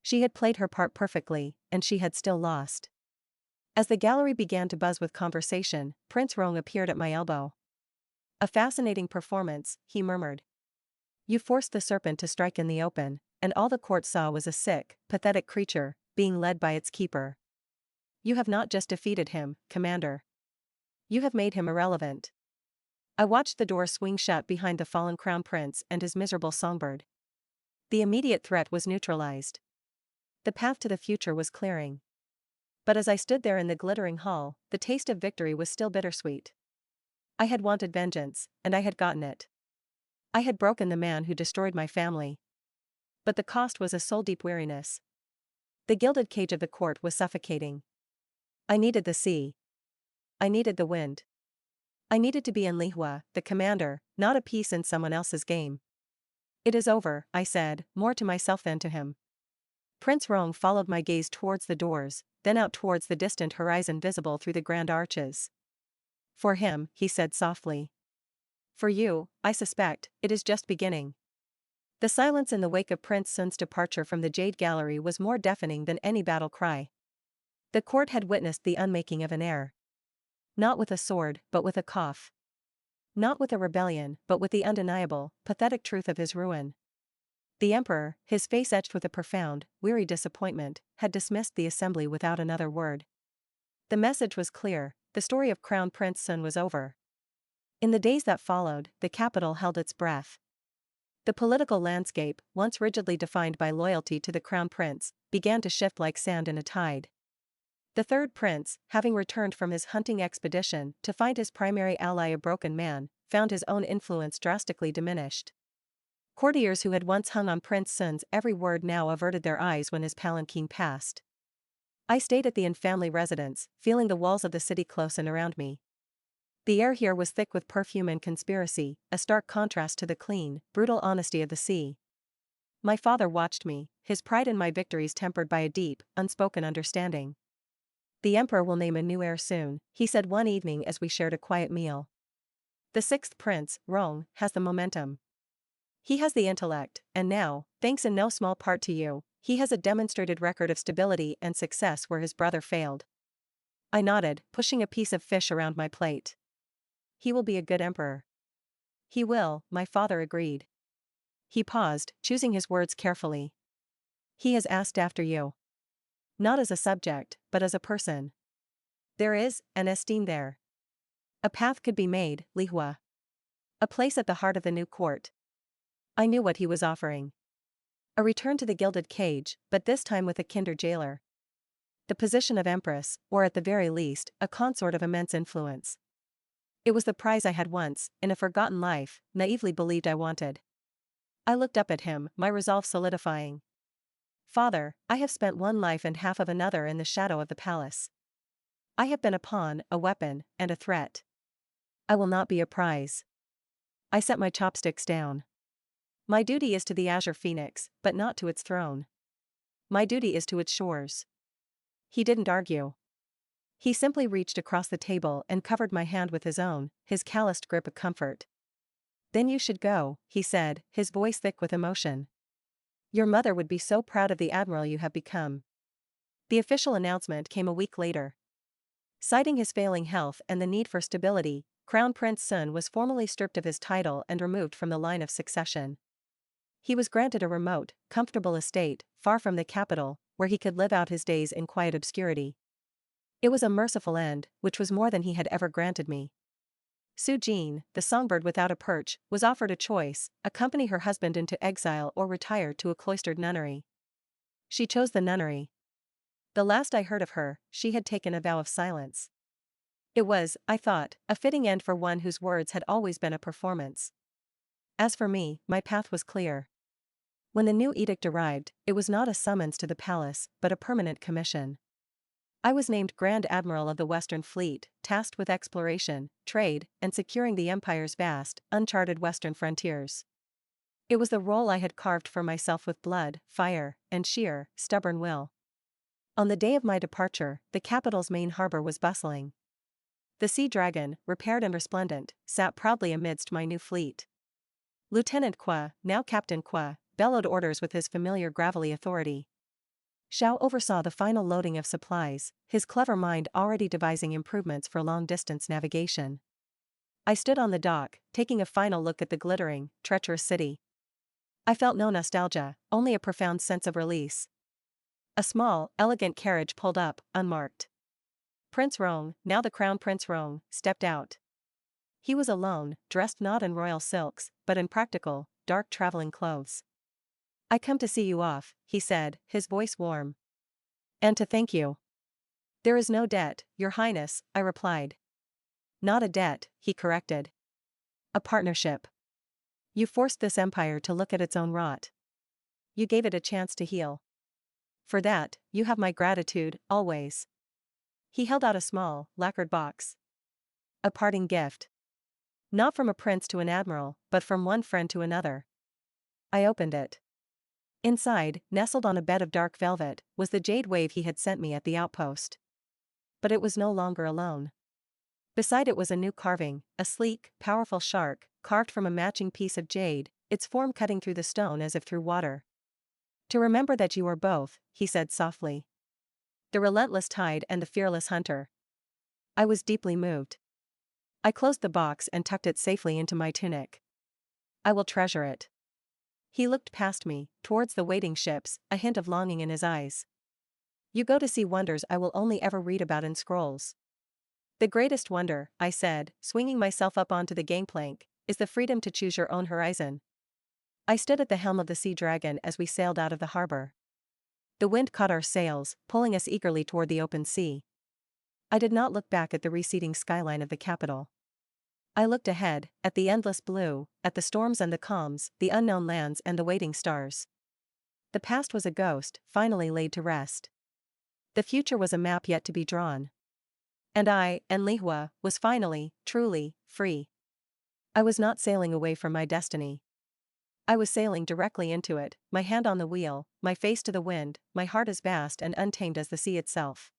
She had played her part perfectly, and she had still lost. As the gallery began to buzz with conversation, Prince Rong appeared at my elbow. "A fascinating performance," he murmured. "You forced the serpent to strike in the open, and all the court saw was a sick, pathetic creature, being led by its keeper. You have not just defeated him, Commander. You have made him irrelevant." I watched the door swing shut behind the fallen crown prince and his miserable songbird. The immediate threat was neutralized. The path to the future was clearing. But as I stood there in the glittering hall, the taste of victory was still bittersweet. I had wanted vengeance, and I had gotten it. I had broken the man who destroyed my family. But the cost was a soul-deep weariness. The gilded cage of the court was suffocating. I needed the sea. I needed the wind. I needed to be in Lihua, the commander, not a piece in someone else's game. "It is over," I said, more to myself than to him. Prince Rong followed my gaze towards the doors, then out towards the distant horizon visible through the grand arches. "For him," he said softly. "For you, I suspect, it is just beginning." The silence in the wake of Prince Sun's departure from the Jade Gallery was more deafening than any battle cry. The court had witnessed the unmaking of an heir. Not with a sword, but with a cough. Not with a rebellion, but with the undeniable, pathetic truth of his ruin. The emperor, his face etched with a profound, weary disappointment, had dismissed the assembly without another word. The message was clear, the story of Crown Prince Sun was over. In the days that followed, the capital held its breath. The political landscape, once rigidly defined by loyalty to the crown prince, began to shift like sand in a tide. The third prince, having returned from his hunting expedition to find his primary ally a broken man, found his own influence drastically diminished. Courtiers who had once hung on Prince Sun's every word now averted their eyes when his palanquin passed. I stayed at the in-family residence, feeling the walls of the city close in around me. The air here was thick with perfume and conspiracy, a stark contrast to the clean, brutal honesty of the sea. My father watched me, his pride in my victories tempered by a deep, unspoken understanding. "The emperor will name a new heir soon," he said one evening as we shared a quiet meal. "The sixth prince, Rong, has the momentum. He has the intellect, and now, thanks in no small part to you, he has a demonstrated record of stability and success where his brother failed." I nodded, pushing a piece of fish around my plate. "He will be a good emperor." "He will," my father agreed. He paused, choosing his words carefully. "He has asked after you. Not as a subject, but as a person. There is an esteem there. A path could be made, Lihua. A place at the heart of the new court." I knew what he was offering. A return to the gilded cage, but this time with a kinder jailer. The position of empress, or at the very least, a consort of immense influence. It was the prize I had once, in a forgotten life, naively believed I wanted. I looked up at him, my resolve solidifying. "Father, I have spent one life and half of another in the shadow of the palace. I have been a pawn, a weapon, and a threat. I will not be a prize. I set my chopsticks down. My duty is to the Azure Phoenix, but not to its throne. My duty is to its shores. He didn't argue. He simply reached across the table and covered my hand with his own, his calloused grip of comfort. Then you should go, he said, his voice thick with emotion. Your mother would be so proud of the admiral you have become. The official announcement came a week later. Citing his failing health and the need for stability, Crown Prince Sun was formally stripped of his title and removed from the line of succession. He was granted a remote, comfortable estate, far from the capital, where he could live out his days in quiet obscurity. It was a merciful end, which was more than he had ever granted me. Su Jin, the songbird without a perch, was offered a choice: accompany her husband into exile or retire to a cloistered nunnery. She chose the nunnery. The last I heard of her, she had taken a vow of silence. It was, I thought, a fitting end for one whose words had always been a performance. As for me, my path was clear. When the new edict arrived, it was not a summons to the palace, but a permanent commission. I was named Grand Admiral of the Western Fleet, tasked with exploration, trade, and securing the Empire's vast, uncharted western frontiers. It was the role I had carved for myself with blood, fire, and sheer, stubborn will. On the day of my departure, the capital's main harbor was bustling. The Sea Dragon, repaired and resplendent, sat proudly amidst my new fleet. Lieutenant Kwa, now Captain Kwa, bellowed orders with his familiar gravelly authority. Xiao oversaw the final loading of supplies, his clever mind already devising improvements for long-distance navigation. I stood on the dock, taking a final look at the glittering, treacherous city. I felt no nostalgia, only a profound sense of release. A small, elegant carriage pulled up, unmarked. Prince Rong, now the Crown Prince Rong, stepped out. He was alone, dressed not in royal silks, but in practical, dark traveling clothes. I come to see you off, he said, his voice warm. And to thank you. There is no debt, Your Highness, I replied. Not a debt, he corrected. A partnership. You forced this empire to look at its own rot. You gave it a chance to heal. For that, you have my gratitude, always. He held out a small, lacquered box. A parting gift. Not from a prince to an admiral, but from one friend to another. I opened it. Inside, nestled on a bed of dark velvet, was the jade wave he had sent me at the outpost. But it was no longer alone. Beside it was a new carving, a sleek, powerful shark, carved from a matching piece of jade, its form cutting through the stone as if through water. To remember that you are both, he said softly. The relentless tide and the fearless hunter. I was deeply moved. I closed the box and tucked it safely into my tunic. I will treasure it. He looked past me, towards the waiting ships, a hint of longing in his eyes. You go to see wonders I will only ever read about in scrolls. The greatest wonder, I said, swinging myself up onto the gangplank, is the freedom to choose your own horizon. I stood at the helm of the Sea Dragon as we sailed out of the harbor. The wind caught our sails, pulling us eagerly toward the open sea. I did not look back at the receding skyline of the capital. I looked ahead, at the endless blue, at the storms and the calms, the unknown lands and the waiting stars. The past was a ghost, finally laid to rest. The future was a map yet to be drawn. And I, Enlihua, was finally, truly, free. I was not sailing away from my destiny. I was sailing directly into it, my hand on the wheel, my face to the wind, my heart as vast and untamed as the sea itself.